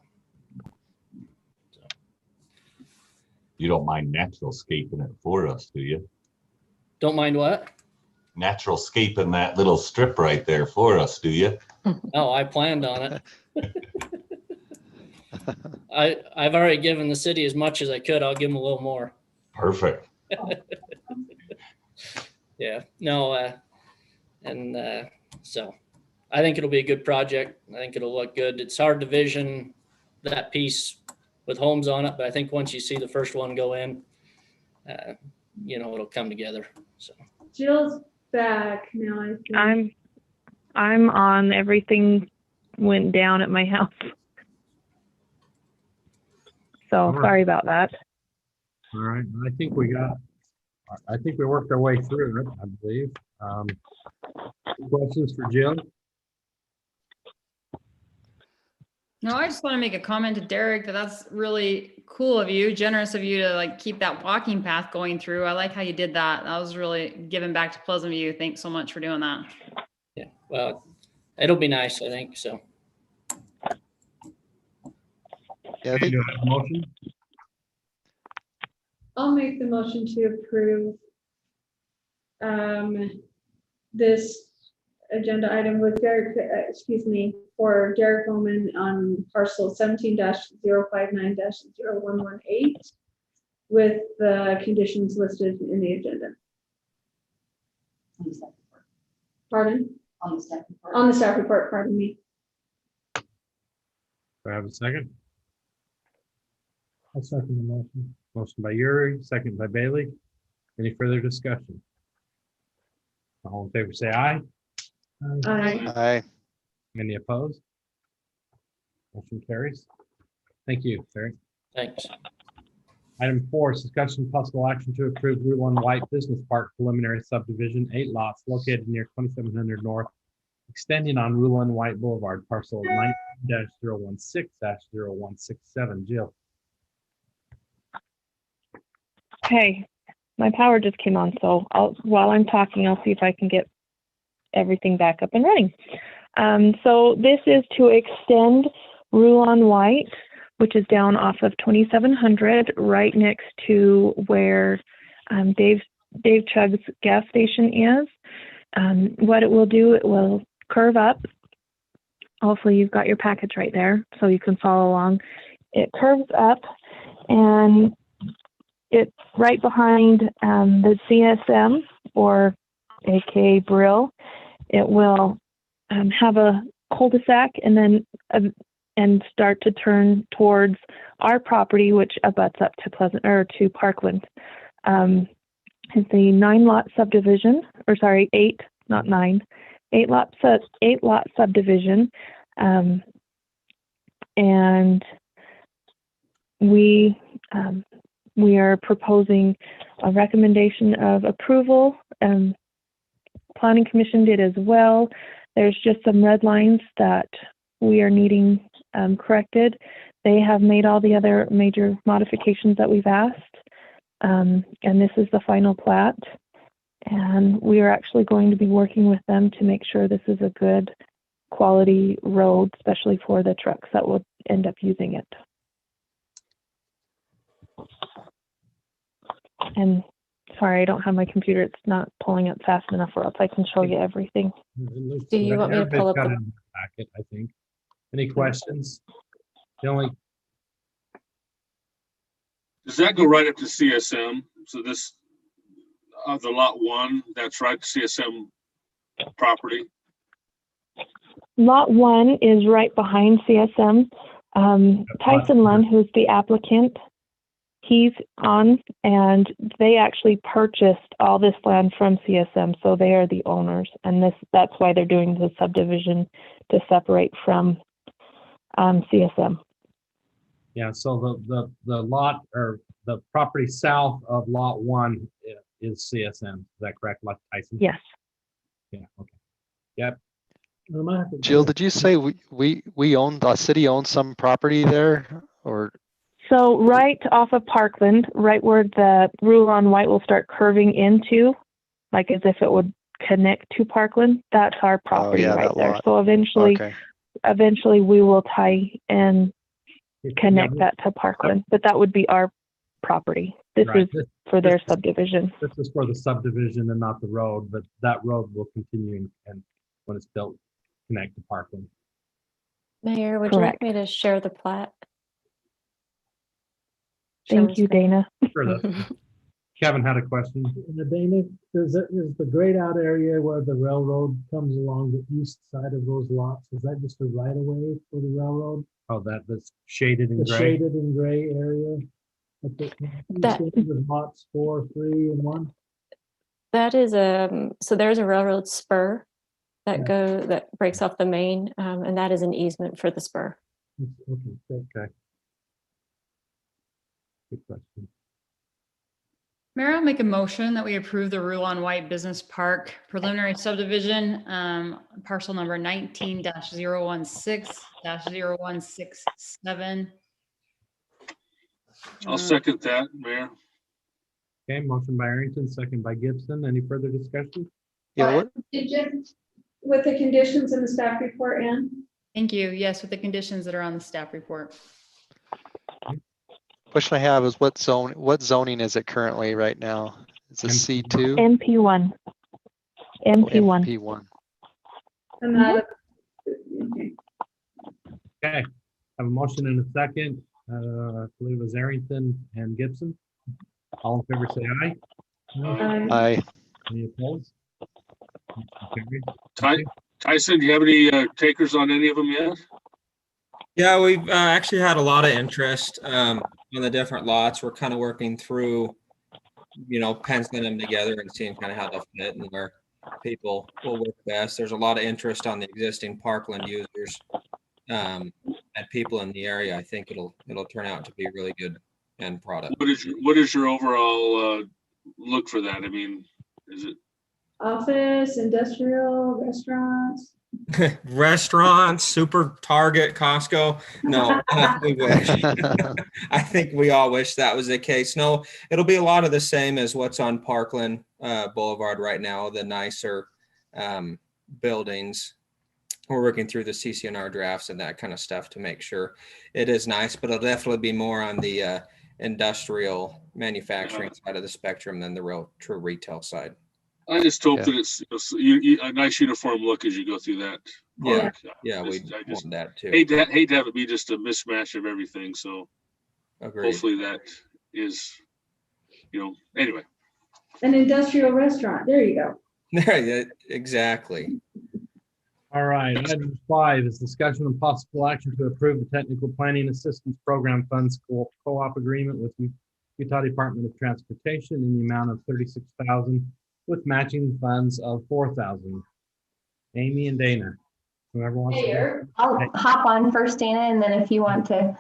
You don't mind natural scaping it for us, do you? Don't mind what? Natural scaping that little strip right there for us, do you? No, I planned on it. I've already given the city as much as I could. I'll give them a little more. Perfect. Yeah, no, so I think it'll be a good project. I think it'll look good. It's hard to vision that piece with homes on it, but I think once you see the first one go in, it'll come together. So Jill's back now. I think. I'm on. Everything went down at my house. So All right. sorry about that. All right. I think we worked our way through it, I believe. Questions for Jill? No, I just want to make a comment to Derek that's really cool of you, generous of you to like keep that walking path going through. I like how you did that. That was really giving back to Pleasant View. Thanks so much for doing that. yeah, well, it'll be nice, I think. So Yeah, I think Do I have a motion? I'll make the motion to approve this agenda item with Derek, for Derek Bowman on parcel 17-059-0118 with the conditions listed in the agenda. On the staff report. Pardon? On the staff report. On the staff report, pardon me. Do I have a second? I'll second the motion. Motion by Yuri, second by Bailey. Any further discussion? All in favor, say aye. Aye. Aye. Any opposed? Motion carries. Thank you, Terry. thanks. Item 4, discussion possible action to approve Route 1 White Business Park preliminary subdivision, 8 lots located near 2700 North, extending on Route 1 White Boulevard, parcel 19-016-0167. Jill. Hey, my power just came on, so while I'm talking, I'll see if I can get everything back up and running. So this is to extend Roulon White, which is down off of 2700, right next to where Dave Chugg's gas station is. What it will do, it will curve up. Hopefully you've got your package right there so you can follow along. It curves up and it's right behind the CSM, or aka Brill. It will have a cul-de-sac and then and start to turn towards our property, which abuts up to to Parkland. It's a 9-lot subdivision, or sorry, 8, not 9, 8-lot subdivision, and we are proposing a recommendation of approval. Planning Commission did as well. There's just some red lines that we are needing corrected. They have made all the other major modifications that we've asked. And this is the final plat. And we are actually going to be working with them to make sure this is a good quality road, especially for the trucks that will end up using it. And sorry, I don't have my computer. It's not pulling up fast enough, or else I can show you everything. Do you want me to pull up the packet, I think. Any questions? The only Does that go right up to CSM? So this, the lot 1, that's right, CSM property? Lot 1 is right behind CSM. Tyson Lund, who's the applicant, he's on, and they actually purchased all this land from CSM, so they are the owners, and that's why they're doing the subdivision to separate from CSM. Yeah, so the lot or the property south of lot 1 is CSM. Is that correct, like Tyson? Yes. Yeah, okay. Yep. Jill, did you say we own, the city owns some property there, or? So right off of Parkland, right where the Rulon White will start curving into, like as if it would connect to Parkland, that's our property right there. Lot. So eventually we will tie and connect that to Parkland, but that would be our property. This is for their subdivision. This is for the subdivision and not the road, but that road will continue and when it's built, connect to Parkland. Mayor, would you like me to share the plat? Thank you, Dana. Sure. Kevin had a question. Dana, is the grayed out area where the railroad comes along the east side of those lots, is that just a right of way for the railroad? Oh, that's shaded in The gray? shaded in gray area? With lots 4, 3, and 1? That is so there's a railroad spur that breaks off the main, and that is an easement for the spur. Okay. Good question. Mayor, I'll make a motion that we approve the Rulon White Business Park preliminary subdivision, parcel number 19-016-0167. I'll second that, Mayor. Okay, motion by Arrington, second by Gibson. Any further discussion? With the conditions in the staff report, Ann? Thank you. Yes, with the conditions that are on the staff report. Question I have is what zoning is it currently right now? It's a C2? MP1. MP1. MP1. And that, Okay, have a motion and a second. I believe it was Arrington and Gibson. All in favor, say aye. Aye. Any opposed? Tyson, do you have any takers on any of them yet? Yeah, we've actually had a lot of interest on the different lots. We're kind of working through, penciling them together and seeing kind of how they'll fit and where people will work best. There's a lot of interest on the existing Parkland users and people in the area. I think it'll turn out to be a really good end product. What is your overall look for that? I mean, is it office, industrial, restaurants? Restaurants, Super Target, Costco. No, we wish. I think we all wish that was the case. No, it'll be a lot of the same as what's on Parkland Boulevard right now, the nicer buildings. We're working through the CCNR drafts and that kind of stuff to make sure it is nice, but it'll definitely be more on the industrial manufacturing side of the spectrum than the real true retail side. I just hope that it's a nice uniform look as you go through that park. Yeah, we want that too. Hate to have it be just a mismatch of everything. So agreed. Hopefully that is, anyway. An industrial restaurant. There you go. Yeah, exactly. All right, item 5 is discussion and possible action to approve the Technical Planning Assistance Program Funds Co-op agreement with Utah Department of Transportation in the amount of $36,000 with matching funds of $4,000. Amy and Dana, whoever wants to. I'll hop on first, Dana, and then if you want to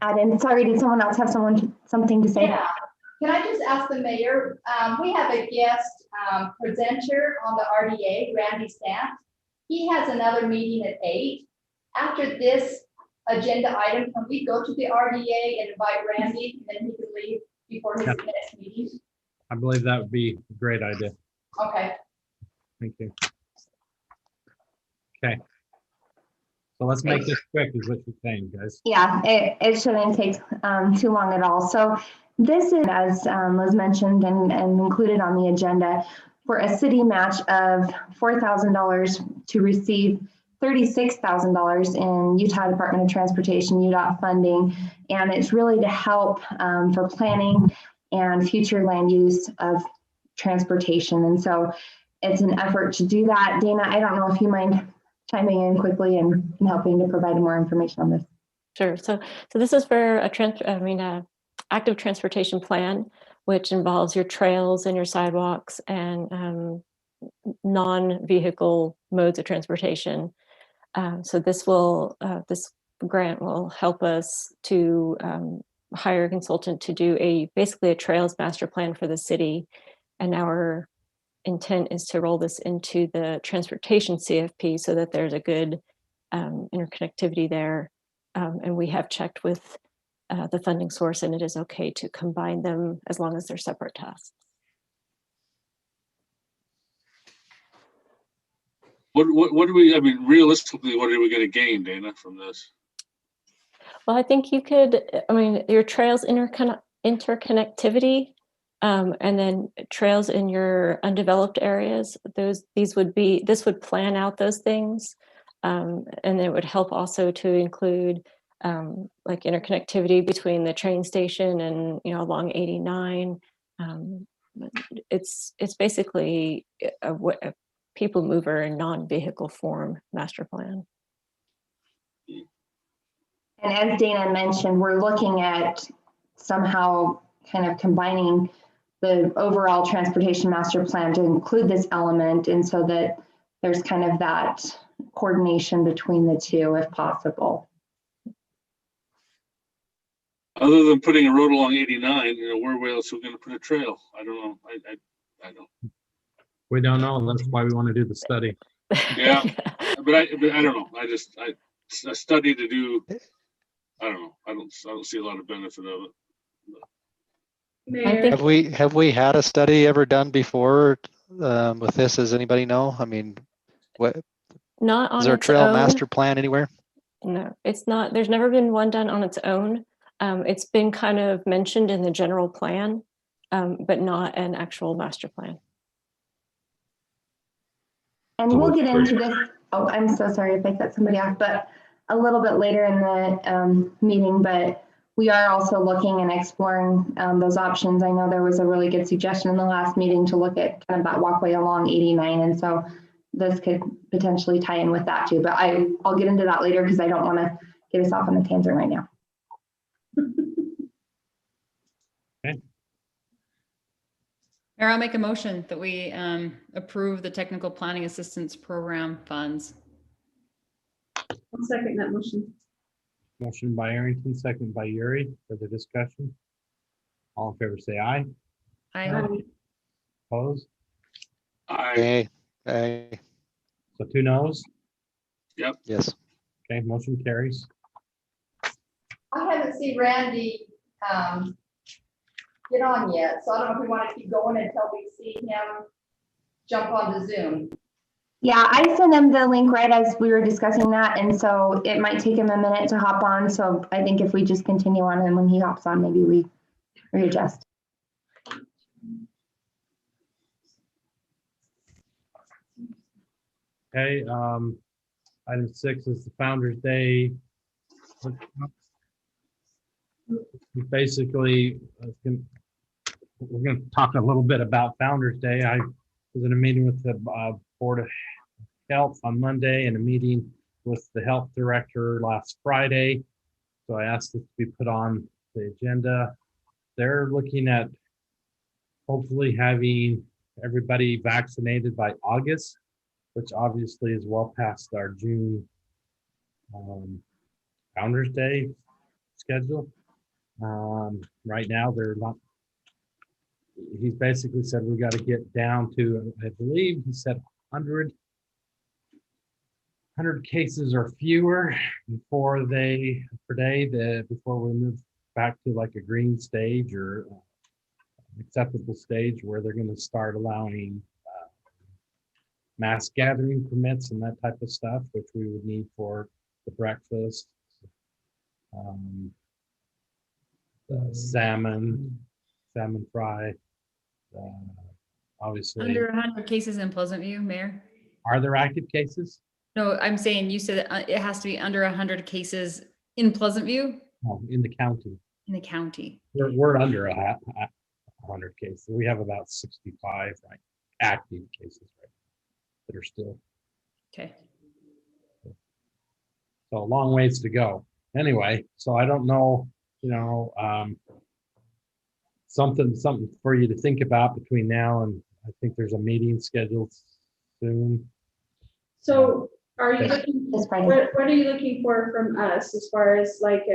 add in. Sorry, did someone else have something to say? Yeah. Can I just ask the mayor? We have a guest presenter on the RDA, Randy Sant. He has another meeting at 8. After this agenda item, can we go to the RDA and invite Randy, and then he can leave before his next meeting? I believe that would be a great idea. Okay. Thank you. Okay. So let's make this quick is what you're saying, guys. Yeah, it shouldn't take too long at all. So this is, as was mentioned and included on the agenda, for a city match of $4,000 to receive $36,000 in Utah Department of Transportation, UDOT funding. And it's really to help for planning and future land use of transportation. And so it's an effort to do that. Dana, I don't know if you mind chiming in quickly and helping to provide more information on this. Sure. So this is for active transportation plan, which involves your trails and your sidewalks and non-vehicle modes of transportation. So this grant will help us to hire a consultant to do basically a trails master plan for the city. And our intent is to roll this into the transportation CFP so that there's a good interconnectivity there. And we have checked with the funding source, and it is okay to combine them as long as they're separate tasks. What do we, I mean, realistically, what are we going to gain, Dana, from this? Well, I think you could, I mean, your trails interconnectivity, and then trails in your undeveloped areas, this would plan out those things. And it would help also to include like interconnectivity between the train station and, along 89. It's basically a people mover and non-vehicle form master plan. And as Dana mentioned, we're looking at somehow kind of combining the overall transportation master plan to include this element, and so that there's kind of that coordination between the two if possible. Other than putting a road along 89, where else are we going to put a trail? I don't know. I don't. We don't know. That's why we want to do the study. Yeah, but I don't know. A study to do. I don't know. I don't see a lot of benefit of it. Have we had a study ever done before with this? Does anybody know? I mean, what? Not on is there a its trail own. master plan anywhere? No, it's not. There's never been one done on its own. It's been kind of mentioned in the general plan, but not an actual master plan. And we'll get into this. Oh, I'm so sorry if I cut somebody off, but a little bit later in the meeting, but we are also looking and exploring those options. I know there was a really good suggestion in the last meeting to look at kind of that walkway along 89. And so this could potentially tie in with that too, but I'll get into that later because I don't want to get us off on a tangent right now. Okay. Mayor, I'll make a motion that we approve the technical planning assistance program funds. I'll second that motion. Motion by Arrington, second by Yuri. For the discussion, all in favor say aye. Aye. Opposed? Aye. Aye. So 2 noes. Yep. Yes. Okay, motion carries. I haven't seen Randy get on yet, so I don't know if we want to keep going until we see him jump onto Zoom. Yeah, I sent him the link right as we were discussing that, and so it might take him a minute to hop on. So I think if we just continue on, and when he hops on, maybe we readjust. Okay, item 6 is the Founder's Day. Basically, we're going to talk a little bit about Founder's Day. I was in a meeting with the Board of Health on Monday and a meeting with the health director last Friday. So I asked this to be put on the agenda. They're looking at hopefully having everybody vaccinated by August, which obviously is well past our June Founder's Day schedule. Right now, they're not. He's basically said we got to get down to, I believe he said 100 cases or fewer before we move back to like a green stage or acceptable stage where they're going to start allowing mass gathering permits and that type of stuff, which we would need for the breakfast, salmon fry, obviously. Under 100 cases in Pleasant View, Mayor? Are there active cases? No, I'm saying you said it has to be under 100 cases in Pleasant View? Oh, in the county. In the county. We're under 100 cases. We have about 65 active cases that are still. Okay. So a long ways to go. Anyway, so I don't know, something for you to think about between now and I think there's a meeting scheduled soon. So are you Yes. looking, what are you looking for from us as far as like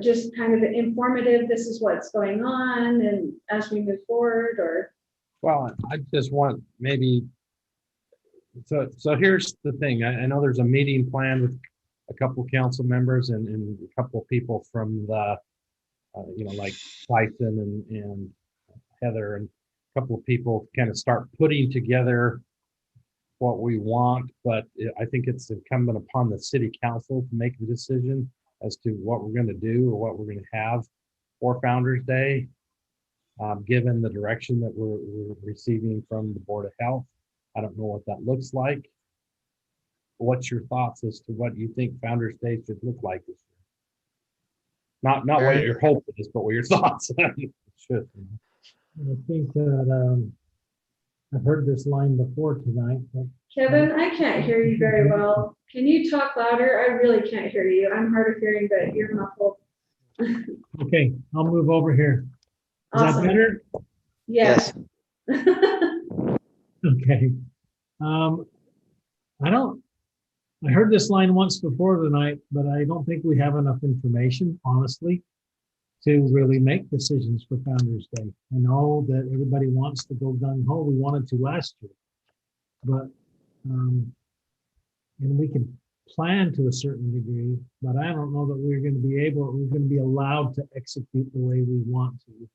just kind of informative, this is what's going on and as we move forward, or? Well, I just want maybe, so here's the thing. I know there's a meeting planned with a couple of council members and a couple of people from the, like Tyson and Heather and a couple of people kind of start putting together what we want, but I think it's incumbent upon the city council to make the decision as to what we're going to do or what we're going to have for Founders Day, given the direction that we're receiving from the Board of Health. I don't know what that looks like. What's your thoughts as to what you think Founders Day should look like this year? Not what your hope is, but what your thoughts should. I think that I've heard this line before tonight. But Kevin, I can't hear you very well. Can you talk louder? I really can't hear you. I'm hard of hearing, but you're muffled. Okay, I'll move over here. Is Awesome. that better? Yes. Okay. I heard this line once before tonight, but I don't think we have enough information, honestly, to really make decisions for Founders Day. I know that everybody wants to go gung ho. We wanted to last year, but and we can plan to a certain degree, but I don't know that we're going to be allowed to execute the way we want to.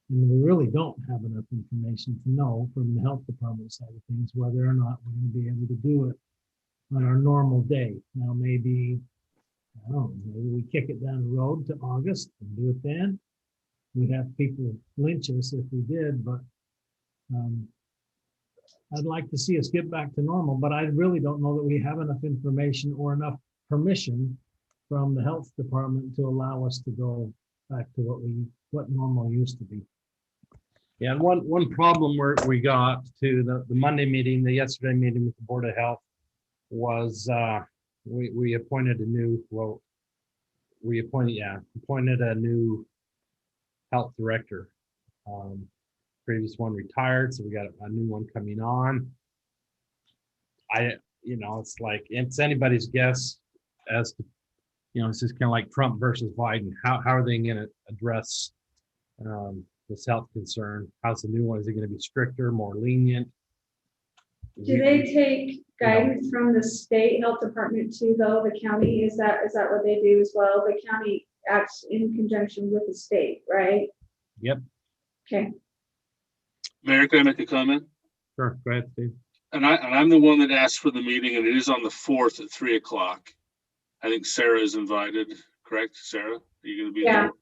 And we really don't have enough information to know from the health department side of things whether or not we're going to be able to do it on our normal day. Now, maybe, I don't know, maybe we kick it down the road to August and do it then. We'd have people lynch us if we did, but I'd like to see us get back to normal, but I really don't know that we have enough information or enough permission from the health department to allow us to go back to what normal used to be. Yeah, and one problem we got to the Monday meeting, the yesterday meeting with the Board of Health was we appointed a new, appointed a new health director. Previous one retired, so we got a new one coming on. It's like, it's anybody's guess as to, it's just kind of like Trump versus Biden. How are they going to address this health concern? How's the new one? Is it going to be stricter, more lenient? Do they take guidance from the state health department too, though? The county, is that what they do as well? The county acts in conjunction with the state, right? Yep. Okay. Mayor, can I make a comment? Sure, go ahead, Steve. And I'm the one that asked for the meeting, and it is on the 4th at 3 o'clock. I think Sarah is invited, correct? Sarah, are you going to be there?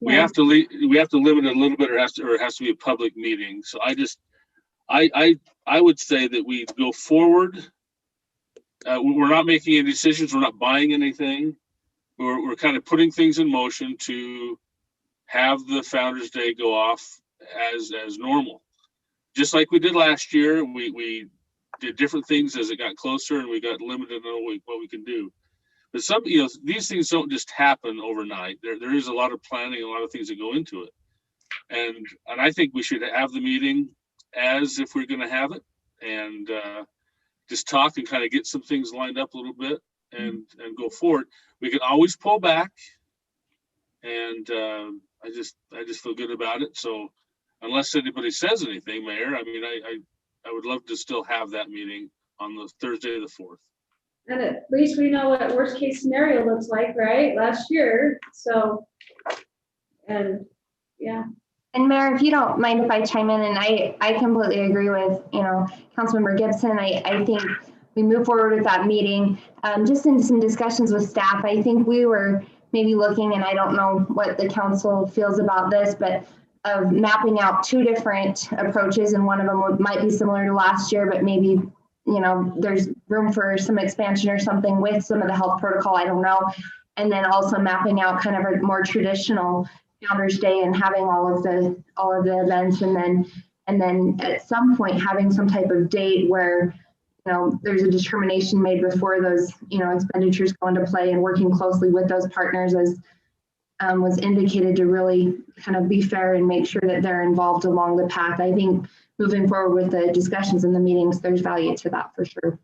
We have to limit it a little bit, or it has to be a public meeting. So I would say that we go forward. We're not making any decisions. We're not buying anything. We're kind of putting things in motion to have the Founders Day go off as normal. Just like we did last year, we did different things as it got closer, and we got limited on what we can do. But these things don't just happen overnight. There is a lot of planning, a lot of things that go into it. And I think we should have the meeting as if we're going to have it, and just talk and kind of get some things lined up a little bit and go forward. We can always pull back, and I just feel good about it. So unless anybody says anything, Mayor, I mean, I would love to still have that meeting on the Thursday the 4th. And at least we know what worst case scenario looks like, right? Last year. So, and yeah. And Mayor, if you don't mind if I chime in, and I completely agree with, Councilmember Gibson. I think we move forward with that meeting. Just in some discussions with staff, I think we were maybe looking, and I don't know what the council feels about this, but of mapping out 2 different approaches, and one of them might be similar to last year, but maybe there's room for some expansion or something with some of the health protocol, I don't know. And then also mapping out kind of a more traditional Founders Day and having all of the events, and then at some point having some type of date where there's a determination made before those expenditures go into play, and working closely with those partners was indicated to really kind of be fair and make sure that they're involved along the path. I think moving forward with the discussions and the meetings, there's value to that for sure.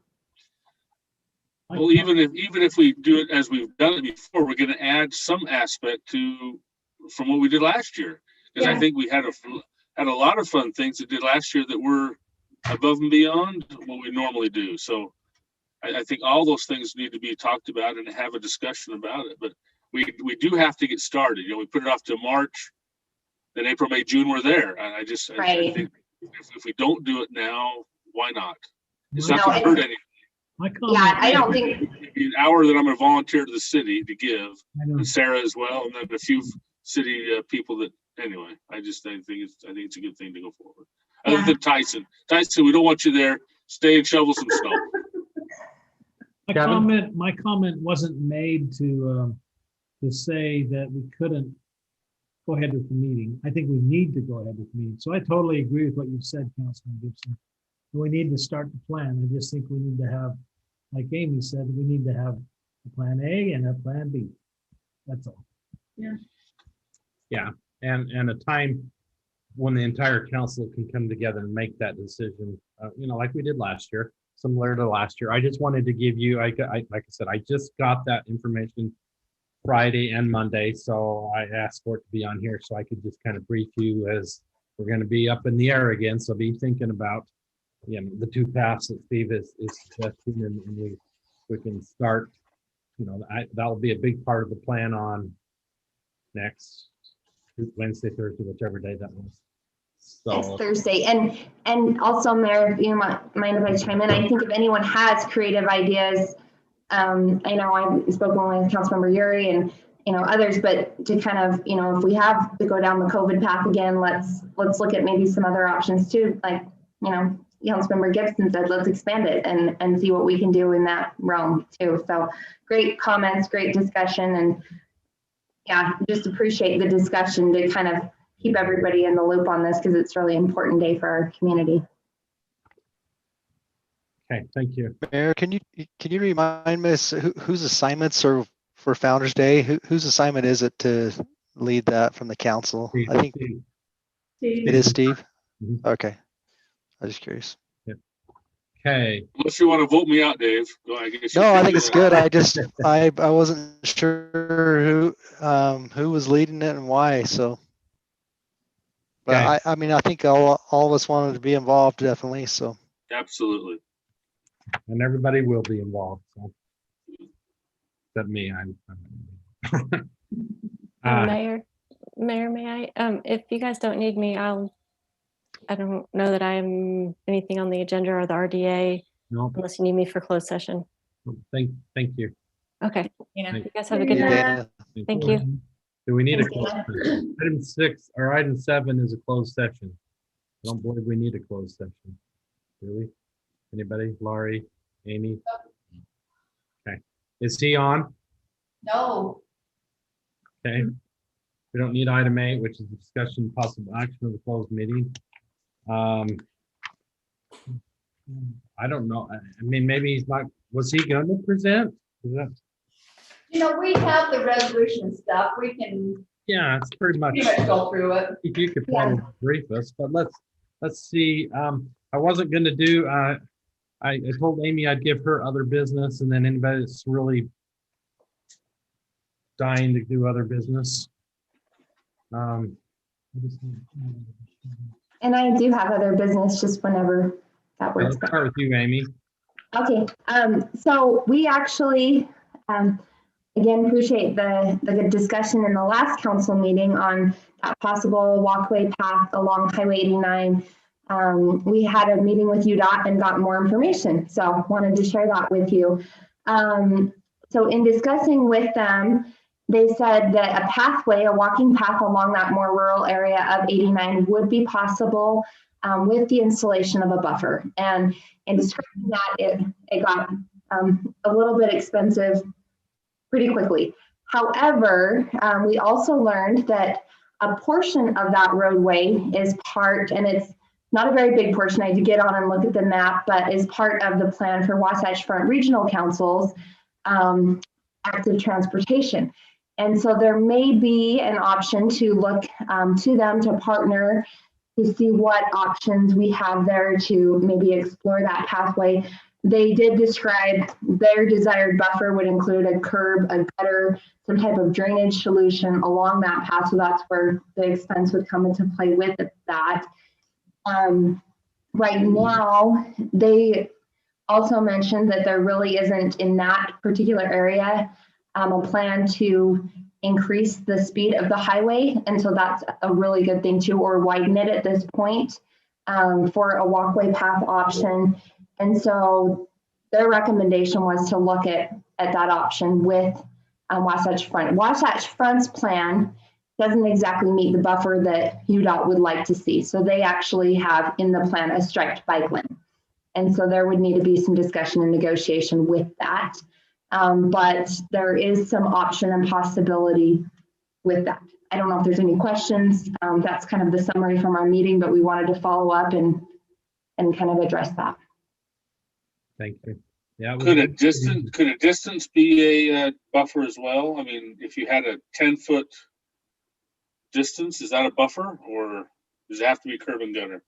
Well, even if we do it as we've done it before, we're going to add some aspect from what we did last year, because I think we had a lot of fun things that did last year that were above and beyond what we normally do. So I think all those things need to be talked about and have a discussion about it. But we do have to get started. You know, we put it off to March, then April, May, June, we're there. And I think if we don't do it now, why not? It's not going to hurt anything. I don't think an hour that I'm going to volunteer to the city to give, and Sarah as well, and then a few city people that. Anyway, I think it's a good thing to go forward. Other than Tyson, we don't want you there. Stay and shovel some snow. My comment wasn't made to say that we couldn't go ahead with the meeting. I think we need to go ahead with the meeting. So I totally agree with what you've said, Councilman Gibson. We need to start the plan. I just think we need to have, like Amy said, we need to have a plan A and a plan B. That's all. Yeah, and a time when the entire council can come together and make that decision, like we did last year, similar to last year. I just wanted to give you, like I said, I just got that information Friday and Monday, so I asked for it to be on here so I could just kind of brief you as we're going to be up in the air again. So be thinking about the two paths that Steve is suggesting, and we can start. That'll be a big part of the plan on next Wednesday, Thursday, whichever day that was. So next Thursday, and also, Mayor, if you mind if I chime in? I think if anyone has creative ideas, I know I've spoken with Councilmember Yuri and others, but to kind of if we have to go down the COVID path again, let's look at maybe some other options too, like Councilmember Gibson said, let's expand it and see what we can do in that realm too. So great comments, great discussion, and just appreciate the discussion to kind of keep everybody in the loop on this, because it's a really important day for our community. Okay, thank you. Mayor, can you remind me whose assignments are for Founders Day? Whose assignment is it to lead that from the council? I think it is Steve. Mm-hmm. Okay. I was just curious. Okay. Unless you want to vote me out, Dave. I think it's good. I wasn't sure who was leading it and why. So, but okay. I think all of us wanted to be involved, definitely. So absolutely. And everybody will be involved. So. Except me. Mayor, may I? If you guys don't need me, I don't know that I'm anything on the agenda or the RDA, unless you need me for closed session. Thank you. Okay. You guys have a good night. Thank you. Do we need a closed session? Item 6 or item 7 is a closed session. I don't believe we need a closed session. Do we? Anybody? Laurie? Amy? Okay. Is he on? No. Okay. We don't need item 8, which is the discussion possible action of the closed meeting. I don't know. I mean, maybe he's not. Was he going to present? We have the resolution stuff. We can. Yeah, it's pretty much go through it. If you could probably brief us, but let's see. I wasn't going to do. I told Amy I'd give her other business, and then anybody that's really dying to do other business. And I do have other business, just whenever that works. Let's start with you, Amy. Okay. So we actually, again, appreciate the good discussion in the last council meeting on that possible walkway path along Highway 89. We had a meeting with UDOT and got more information, so wanted to share that with you. So in discussing with them, they said that a pathway, a walking path along that more rural area of 89 would be possible with the installation of a buffer. And in describing that, it got a little bit expensive pretty quickly. However, we also learned that a portion of that roadway is part, and it's not a very big portion, I had to get on and look at the map, but is part of the plan for Wasatch Front Regional Council's active transportation. And so there may be an option to look to them to partner to see what options we have there to maybe explore that pathway. They did describe their desired buffer would include a curb, a gutter, some type of drainage solution along that path. So that's where the expense would come into play with that. Right now, they also mentioned that there really isn't in that particular area a plan to increase the speed of the highway. And so that's a really good thing too, or widen it at this point for a walkway path option. And so their recommendation was to look at that option with Wasatch Front. Wasatch Front's plan doesn't exactly meet the buffer that UDOT would like to see. So they actually have in the plan a striped bike lane. And so there would need to be some discussion and negotiation with that. But there is some option and possibility with that. I don't know if there's any questions. That's kind of the summary from our meeting, but we wanted to follow up and kind of address that. Thank you. Yeah. Could a distance be a buffer as well? I mean, if you had a 10-foot distance, is that a buffer, or does it have to be curb and gutter?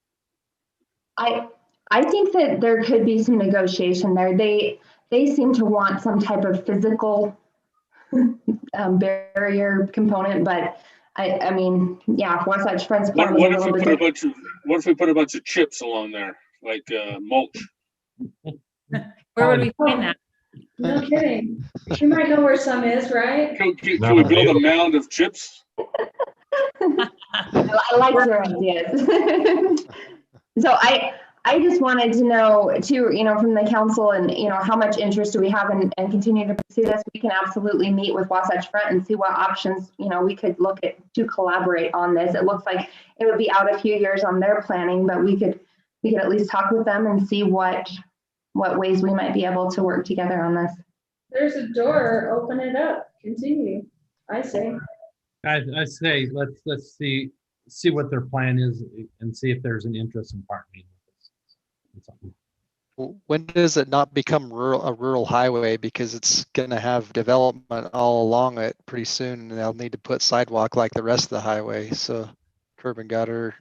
I think that there could be some negotiation there. They seem to want some type of physical barrier component, but I mean, yeah, Wasatch Front's plan What if we put a bunch of chips along there, like mulch? Where would we find that? No kidding. You might know where some is, right? Can we build a mound of chips? I like your ideas. So I just wanted to know too, from the council and, how much interest do we have and continue to pursue this? We can absolutely meet with Wasatch Front and see what options, we could look at to collaborate on this. It looks like it would be out a few years on their planning, but we could at least talk with them and see what ways we might be able to work together on this. There's a door, open it up, continue, I say. I say, let's see what their plan is and see if there's an interest in partnering with us. When does it not become a rural highway? Because it's going to have development all along it pretty soon, and they'll need to put sidewalk like the rest of the highway. So curb and gutter,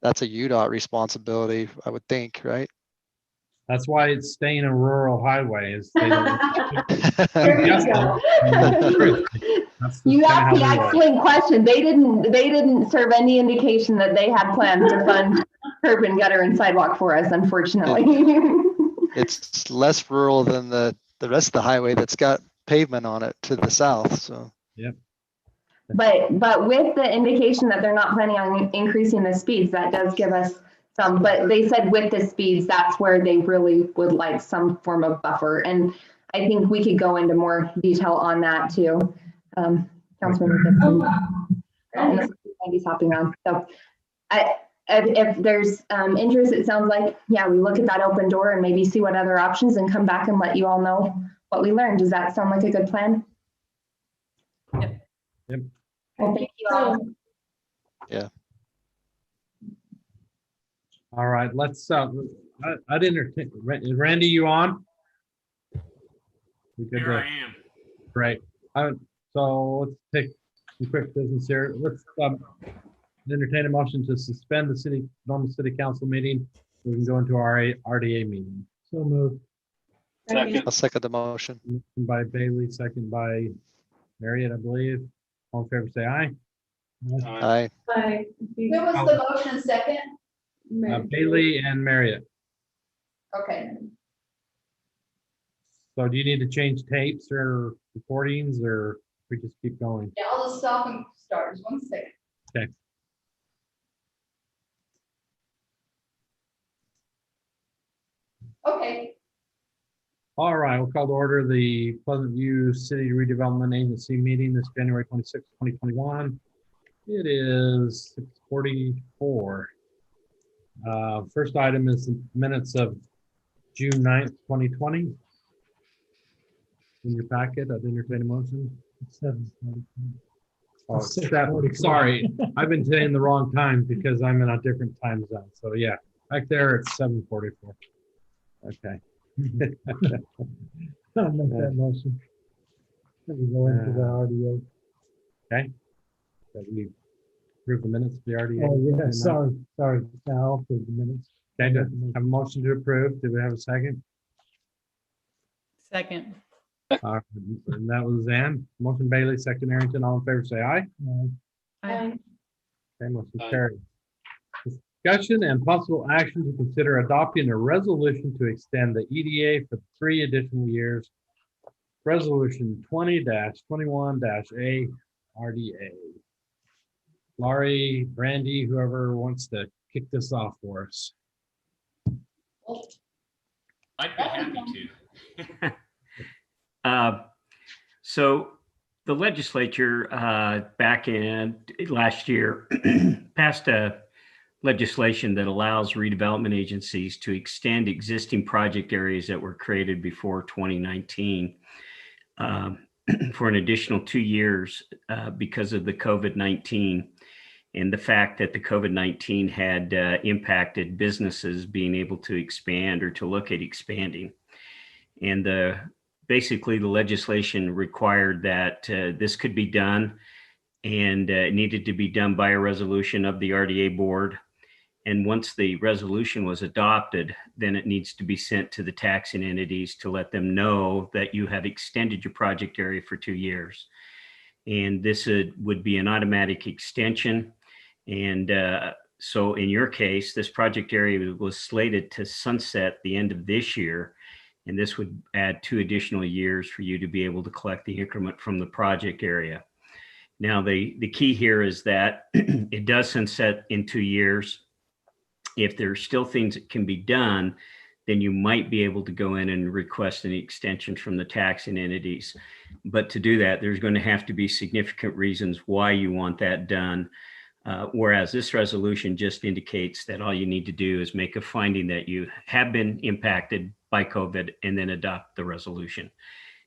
that's a UDOT responsibility, I would think, right? That's why it's staying a rural highway. Is they don't You asked the excellent question. They didn't serve any indication that they had plans to fund curb and gutter and sidewalk for us, unfortunately. It's less rural than the rest of the highway that's got pavement on it to the south. So yep. But with the indication that they're not planning on increasing the speeds, that does give us some. But they said with the speeds, that's where they really would like some form of buffer. And I think we could go into more detail on that too. Councilman Randy's hopping on. So if there's interest, it sounds like, yeah, we look at that open door and maybe see what other options and come back and let you all know what we learned. Does that sound like a good plan? Yep. Yep. Well, thank you all. Yeah. All right, let's, I'd entertain, Randy, you on? Here I am. Great. So let's take some quick business here. Let's entertain a motion to suspend the normal city council meeting. We can go into our RDA meeting. So moved. Second. I'll second the motion. Motion by Bailey, second by Marriott, I believe. All in favor, say aye. Aye. Aye. Who was the motion second? Bailey and Marriott. Okay. So do you need to change tapes or recordings, or we just keep going? Yeah, I'll just stop and start. Just 1 second. Okay. Okay. All right, we'll call to order the Pleasant View City Redevelopment Agency meeting this January 26, 2021. It is 6:44. First item is the minutes of June 9th, 2020. In your packet, I'd entertain a motion. 7:44. Oh, sorry, I've been saying the wrong time because I'm in a different time zone. So yeah, back there it's 7:44. Okay. I'll make that motion. Let me go into the RDA. Okay. That we approve the minutes of the RDA. Oh, yeah, sorry. I'll approve the minutes. Okay, good. Have a motion to approve. Do we have a second? Second. And that was Ann. Motion Bailey, second Arrington. All in favor, say aye. Aye. Okay, motion carried. Discussion and possible action to consider adopting a resolution to extend the EDA for 3 additional years. Resolution 20-21-A RDA. Laurie, Randy, whoever wants to kick this off for us. I'd be happy to. So the legislature back in last year passed a legislation that allows redevelopment agencies to extend existing project areas that were created before 2019 for an additional 2 years because of the COVID-19 and the fact that the COVID-19 had impacted businesses being able to expand or to look at expanding. And basically the legislation required that this could be done, and it needed to be done by a resolution of the RDA board. And once the resolution was adopted, then it needs to be sent to the taxing entities to let them know that you have extended your project area for 2 years. And this would be an automatic extension. And so in your case, this project area was slated to sunset the end of this year. And this would add 2 additional years for you to be able to collect the increment from the project area. Now, the key here is that it does sunset in 2 years. If there's still things that can be done, then you might be able to go in and request an extension from the taxing entities. But to do that, there's going to have to be significant reasons why you want that done. Whereas this resolution just indicates that all you need to do is make a finding that you have been impacted by COVID and then adopt the resolution.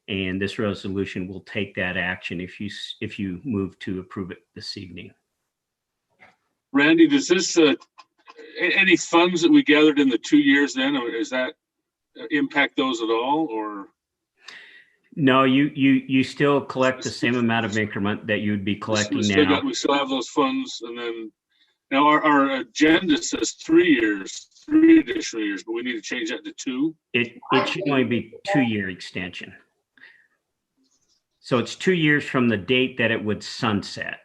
And this resolution will take that action if you move to approve it this evening. Randy, does this any funds that we gathered in the 2 years then, or does that impact those at all, or? No, you still collect the same amount of increment that you'd be collecting now. We still have those funds, and then now our agenda says 3 years, 3 additional years, but we need to change that to 2. It should only be 2-year extension. So it's 2 years from the date that it would sunset.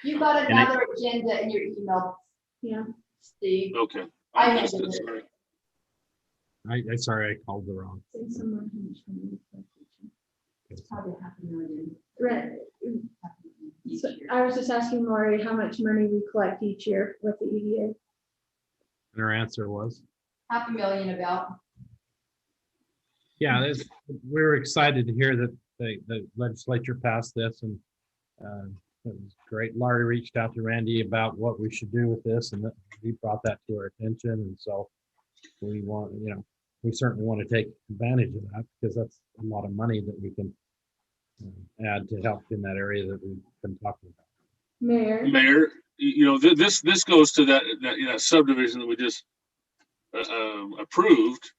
You got another agenda in your email. Yeah, Steve. Okay. I missed it. I sorry, I called the wrong. Right. So I was just asking Lori how much money we collect each year with the EDA. And her answer was? $500,000 about. Yeah, we're excited to hear that the legislature passed this, and it was great. Laurie reached out to Randy about what we should do with this, and he brought that to our attention. And so we want, we certainly want to take advantage of that, because that's a lot of money that we can add to help in that area that we've been talking about. Mayor, this goes to that subdivision that we just approved.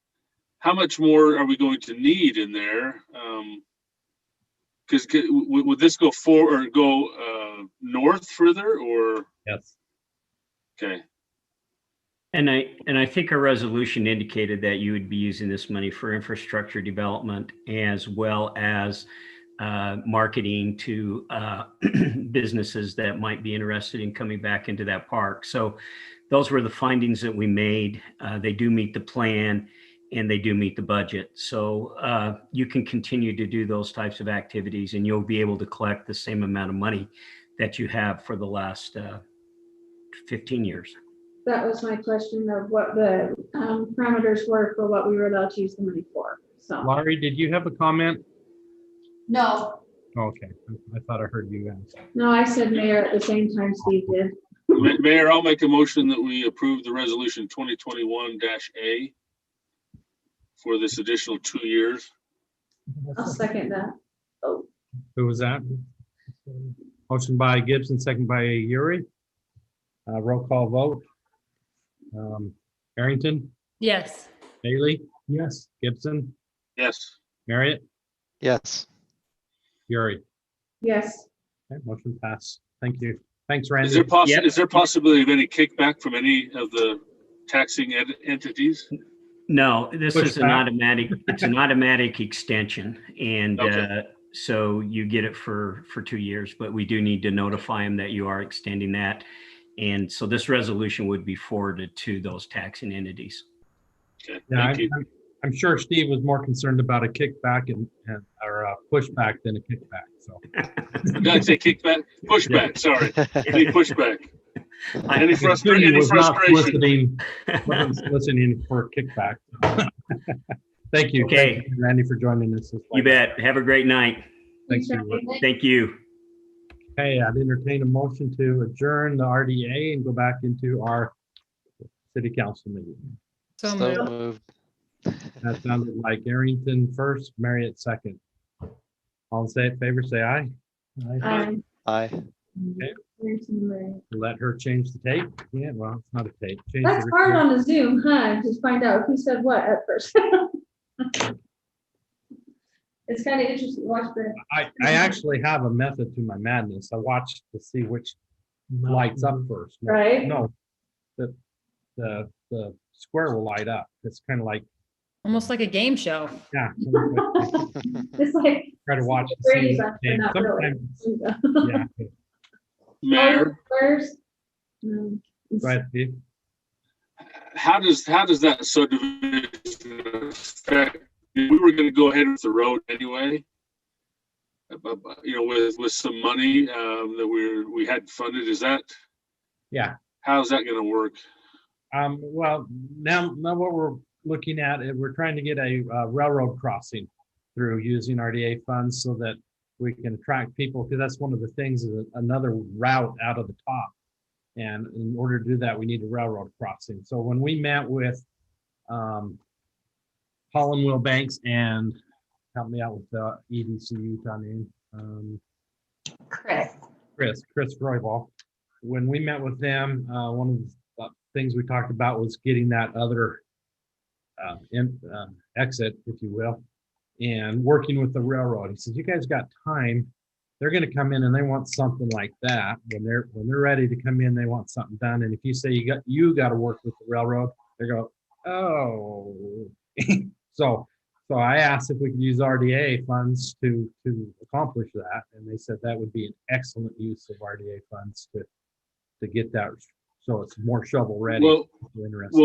How much more are we going to need in there? Because would this go forward or go north further, or? Yes. Okay. And I think our resolution indicated that you would be using this money for infrastructure development, as well as marketing to businesses that might be interested in coming back into that park. So those were the findings that we made. They do meet the plan, and they do meet the budget. So you can continue to do those types of activities, and you'll be able to collect the same amount of money that you have for the last 15 years. That was my question of what the parameters were for what we were allowed to use the money for. So, Laurie, did you have a comment? No. Okay, I thought I heard you answer. No, I said mayor at the same time Steve did. Mayor, I'll make a motion that we approve the resolution 2021-A for this additional 2 years. I'll second that. Oh. Who was that? Motion by Gibson, second by Uri. Roll call vote. Arrington, Yes. Bailey, Yes. Gibson, Yes. Marriott, Yes. Gary. Yes. Okay, motion passed. Thank you. Thanks, Randy. Is there possibility of any kickback from any of the taxing entities? No, this is an Pushback. automatic, it's an automatic extension. And Okay. so you get it for 2 years, but we do need to notify them that you are extending that. And so this resolution would be forwarded to those taxing entities. Okay, Yeah, thank you. I'm sure Steve was more concerned about a kickback or a pushback than a kickback. So Did I say kickback? Pushback, sorry. Any pushback? Any He was not frustration? wasn't soliciting for a kickback. Thank you. Okay. Thank you, Randy, for joining us. You bet. Have a great night. Thanks. Thank you. Okay, I'd entertain a motion to adjourn the RDA and go back into our city council meeting. So So moved. moved. That sounded like Arrington first, Marriott second. All in favor, say aye. Aye. Okay. Let her change the tape. Yeah, well, it's not a tape. Change That's the hard record. on the Zoom, huh? Just find out who said what at first. It's kind of interesting to watch the. I actually have a method to my madness. I watch to see which lights up first. No, Right. No, the square will light up. It's kind of like, Almost like a game show. yeah. It's like. Try to watch. To see Brady's which up, but game. not really. Sometimes, yeah. Mayor, Squares? No. Go ahead, Steve. how does that subdivision affect? We were going to go ahead with the road anyway. With some money that we had funded. Is that? Yeah. How's that going to work? Well, now what we're looking at is we're trying to get a railroad crossing through using RDA funds so that we can attract people, because that's one of the things, is another route out of the top. And in order to do that, we need a railroad crossing. So when we met with Holland Will Banks and help me out with the EDCU name. Chris Roybal. When we met with them, one of the things we talked about was getting that other exit, if you will, and working with the railroad. He says, you guys got time. They're going to come in and they want something like that. When they're ready to come in, they want something done. And if you say you got to work with the railroad, they go, oh. So I asked if we could use RDA funds to accomplish that, and they said that would be an excellent use of RDA funds to get that, so it's more shovel ready. Well,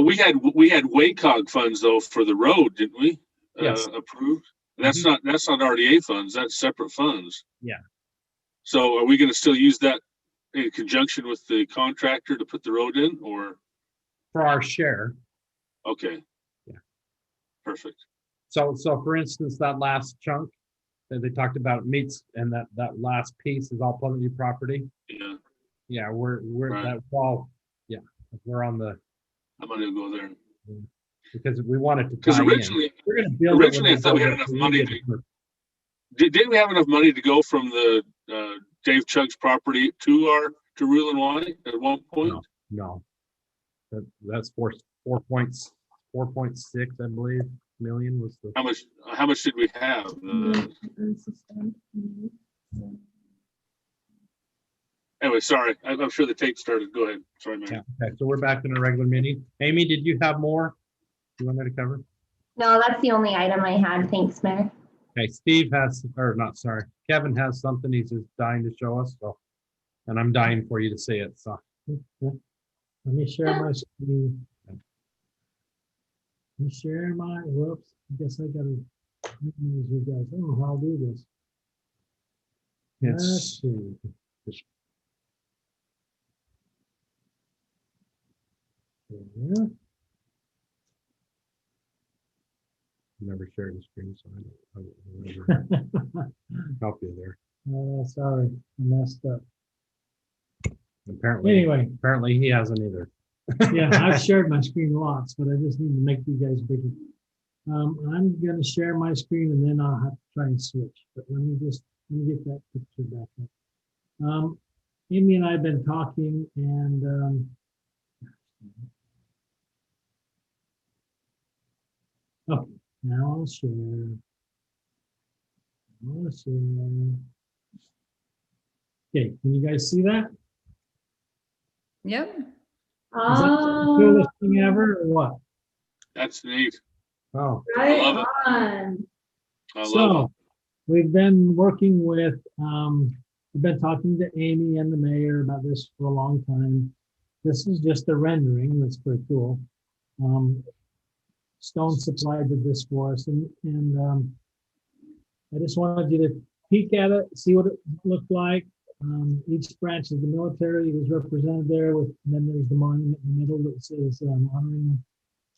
we had WACOG funds though for the road, didn't we? Yes. Approved. That's not RDA funds. That's separate funds. Yeah. So are we going to still use that in conjunction with the contractor to put the road in, or for our share? Okay. Yeah. Perfect. So for instance, that last chunk that they talked about meets, and that last piece is all Pleasant View property. Yeah. Yeah, we're Right. that all. Yeah, we're on the. I'm going to go there. Because we wanted to. Because originally, I thought we had enough money to. Didn't we have enough money to go from the Dave Chugg's property to Rule and Y at one point? No. That's 4.6, I believe, million was the. How much did we have? Anyway, sorry. I'm sure the tape started. Go ahead. Sorry, man. Yeah. Okay, so we're back in a regular meeting. Amy, did you have more you want me to cover? No, that's the only item I had. Thanks, Mayor. Okay, Steve has, or not, sorry, Kevin has something he's just dying to show us, so, and I'm dying for you to see it, so. Let me share my screen. Let me share my, whoops, I guess I gotta, minimize you guys. I don't know how I'll do this. Let's see. Yeah. Never shared the screen, so I don't help you there. Sorry, I messed up. Apparently he hasn't either. Yeah, I've shared my screen lots, but I just need to make you guys bigger. I'm gonna share my screen and then I'll have to try and switch, but let me get that picture back up. Amy and I have been talking, and okay, now I'll share. Okay, can you guys see that? Yep. Is that the coolest thing ever or what? That's neat. Oh. Right love it. on. I love So we've been working with, we've been talking to Amy and the mayor about this for a long time. This is just a rendering. That's pretty cool. Stone supplied did this for us, and I just wanted you to peek at it, see what it looked like. Each branch of the military was represented there with, and then there's the monument in the middle that says honoring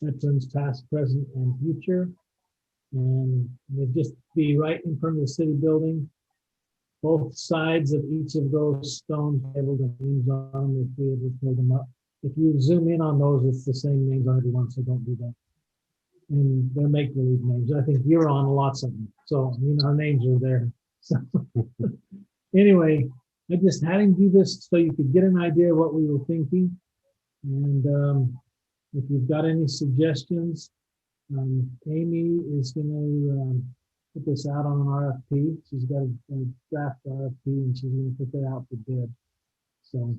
veterans past, present, and future. And they'd just be right in front of the city building. Both sides of each of those stones able to names on them if we ever pull them up. If you zoom in on those, it's the same names on everyone, so don't do that. And they're make-believe names. I think you're on lots of them. So, our names are there. So anyway, I just had him do this so you could get an idea of what we were thinking. And if you've got any suggestions, Amy is going to put this out on an RFP. She's got a draft RFP and she's going to put that out for bid. So,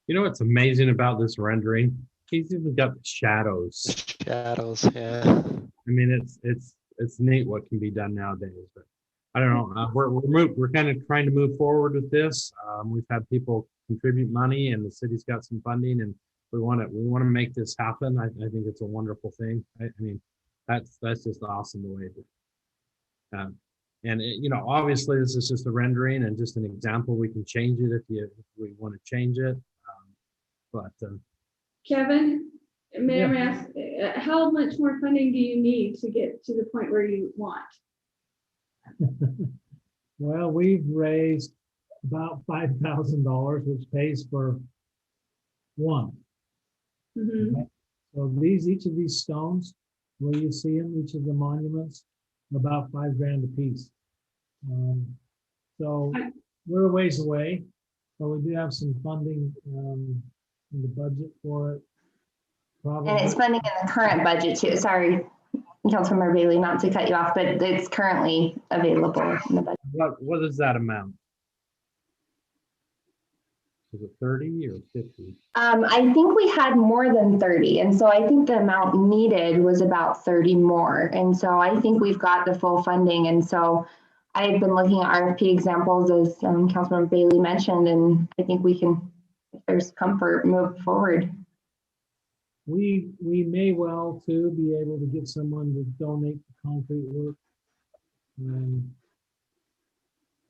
You know what's amazing about this rendering? He's even got the shadows. Shadows, yeah. I mean, it's neat what can be done nowadays. But I don't know. We're kind of trying to move forward with this. We've had people contribute money, and the city's got some funding, and we want to make this happen. I think it's a wonderful thing. I mean, that's just awesome the way it is. And obviously this is just a rendering and just an example. We can change it if we want to change it. Kevin, may I ask, how much more funding do you need to get to the point where you want? Well, we've raised about $5,000, which pays for one. Mm-hmm. Okay? So each of these stones, where you see them, each of the monuments, are about $5,000 a piece. So we're a ways away, but we do have some funding in the budget for it. Probably. And it's funding in the current budget too. Sorry, Councilmember Bailey, not to cut you off, but it's currently available in the budget. What is that amount? Is it 30 or 50? I think we had more than 30. And so I think the amount needed was about 30 more. And so I think we've got the full funding. And so I've been looking at RFP examples, as Councilmember Bailey mentioned, and I think we can, if there's comfort, move forward. We may well too be able to get someone to donate the concrete work.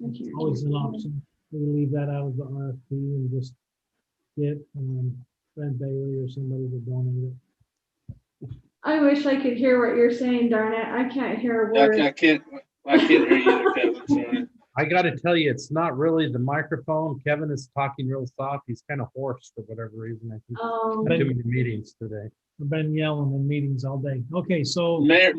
It's always an option. We leave that out of the RFP and just get Brent Bailey or somebody to donate it. I wish I could hear what you're saying, darn it. I can't hear a word. I can't hear you either, Kevin. Sorry. I got to tell you, it's not really the microphone. Kevin is talking real soft. He's kind of hoarse for whatever reason. I think too many meetings today. I've been yelling in meetings all day. Okay, so Mayor,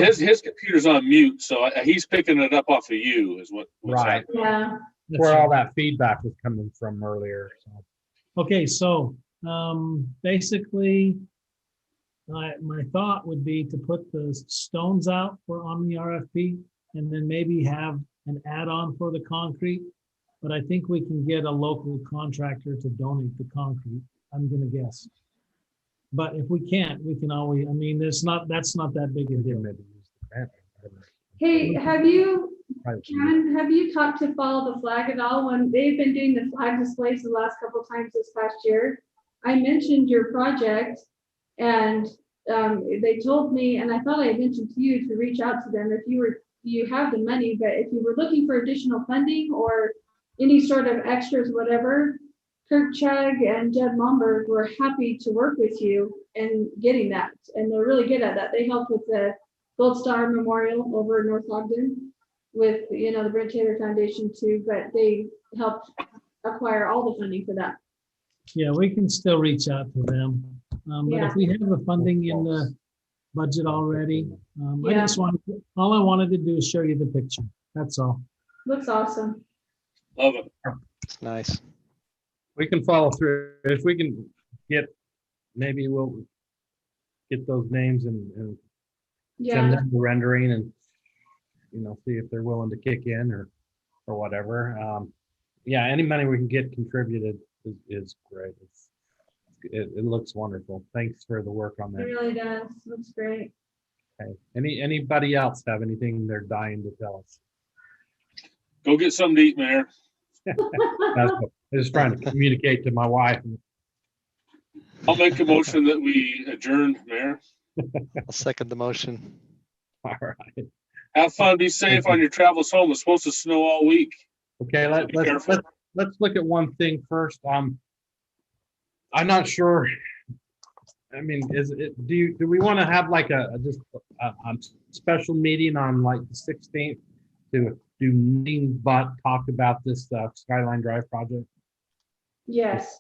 his computer's on mute, so he's picking it up off of you, is what's right. happening. Yeah. Where all that feedback was coming from earlier. So. Okay, so basically, my thought would be to put the stones out on the RFP, and then maybe have an add-on for the concrete. But I think we can get a local contractor to donate the concrete, I'm gonna guess. But if we can't, we can always, I mean, that's not that big a deal. Hey, Karen, have you talked to Follow the Flag at all? When they've been doing the flag displays the last couple of times this past year, I mentioned your project, and they told me, and I thought I had mentioned to you to reach out to them if you have the money, but if you were looking for additional funding or any sort of extras, whatever, Kirk Chagg and Jed Momberg were happy to work with you in getting that. And they're really good at that. They helped with the Gold Star Memorial over in North Ogden with, the Brent Taylor Foundation too, but they helped acquire all the funding for that. Yeah, we can still reach out to them. But if we have the funding in the budget already, all I wanted to do is show you the picture. That's all. Looks awesome. Love it. It's nice. We can follow through. If we can maybe we'll get those names and send them the rendering and see if they're willing to kick in or whatever. yeah, any money we can get contributed is great. It looks wonderful. Thanks for the work on It that. really does. Looks great. Okay. Anybody else have anything they're dying to tell us? Go get something to eat, Mayor. I was trying to communicate to my wife. I'll make a motion that we adjourn, Mayor. I'll second the motion. All right. Have fun, be safe on your travels home. It's supposed to snow all week. Okay, Be careful. let's look at one thing first. I'm not sure. I mean, do we want to have like a special meeting on like the 16th to do nothing but talk about this Skyline Drive project? Yes.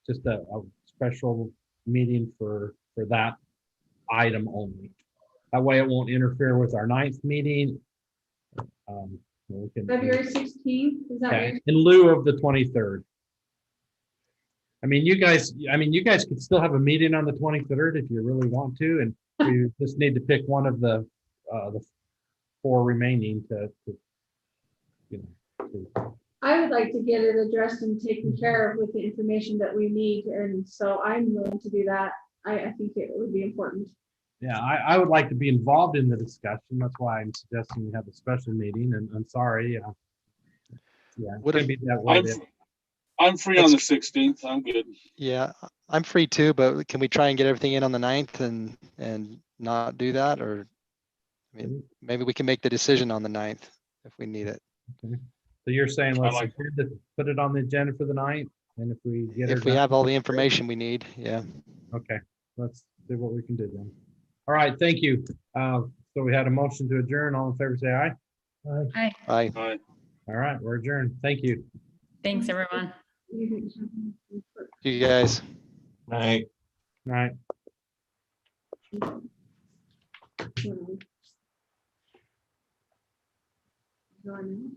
Just a special meeting for that item only. That way it won't interfere with our 9th meeting. We can, February 16th, is that okay, right? in lieu of the 23rd. I mean, you guys could still have a meeting on the 23rd if you really want to, and you just need to pick one of the 4 remaining to I would like to get it addressed and taken care of with the information that we need, and so I'm willing to do that. I think it would be important. Yeah, I would like to be involved in the discussion. That's why I'm suggesting we have a special meeting, and I'm sorry. Yeah, What it's if- gonna be that way. I'm free on the 16th. I'm good. Yeah, I'm free too, but can we try and get everything in on the 9th and not do that? Or, I mean, maybe we can make the decision on the 9th if we need it. Okay. So you're saying let's put it on the agenda for the 9th, and if we get If we have all the information we need, yeah. Okay, let's see what we can do then. All right, thank you. So we had a motion to adjourn. All in favor, say aye. Aye. Aye. Aye. All right, we're adjourned. Thank you. Thanks, everyone. You guys. Night. Night. Join.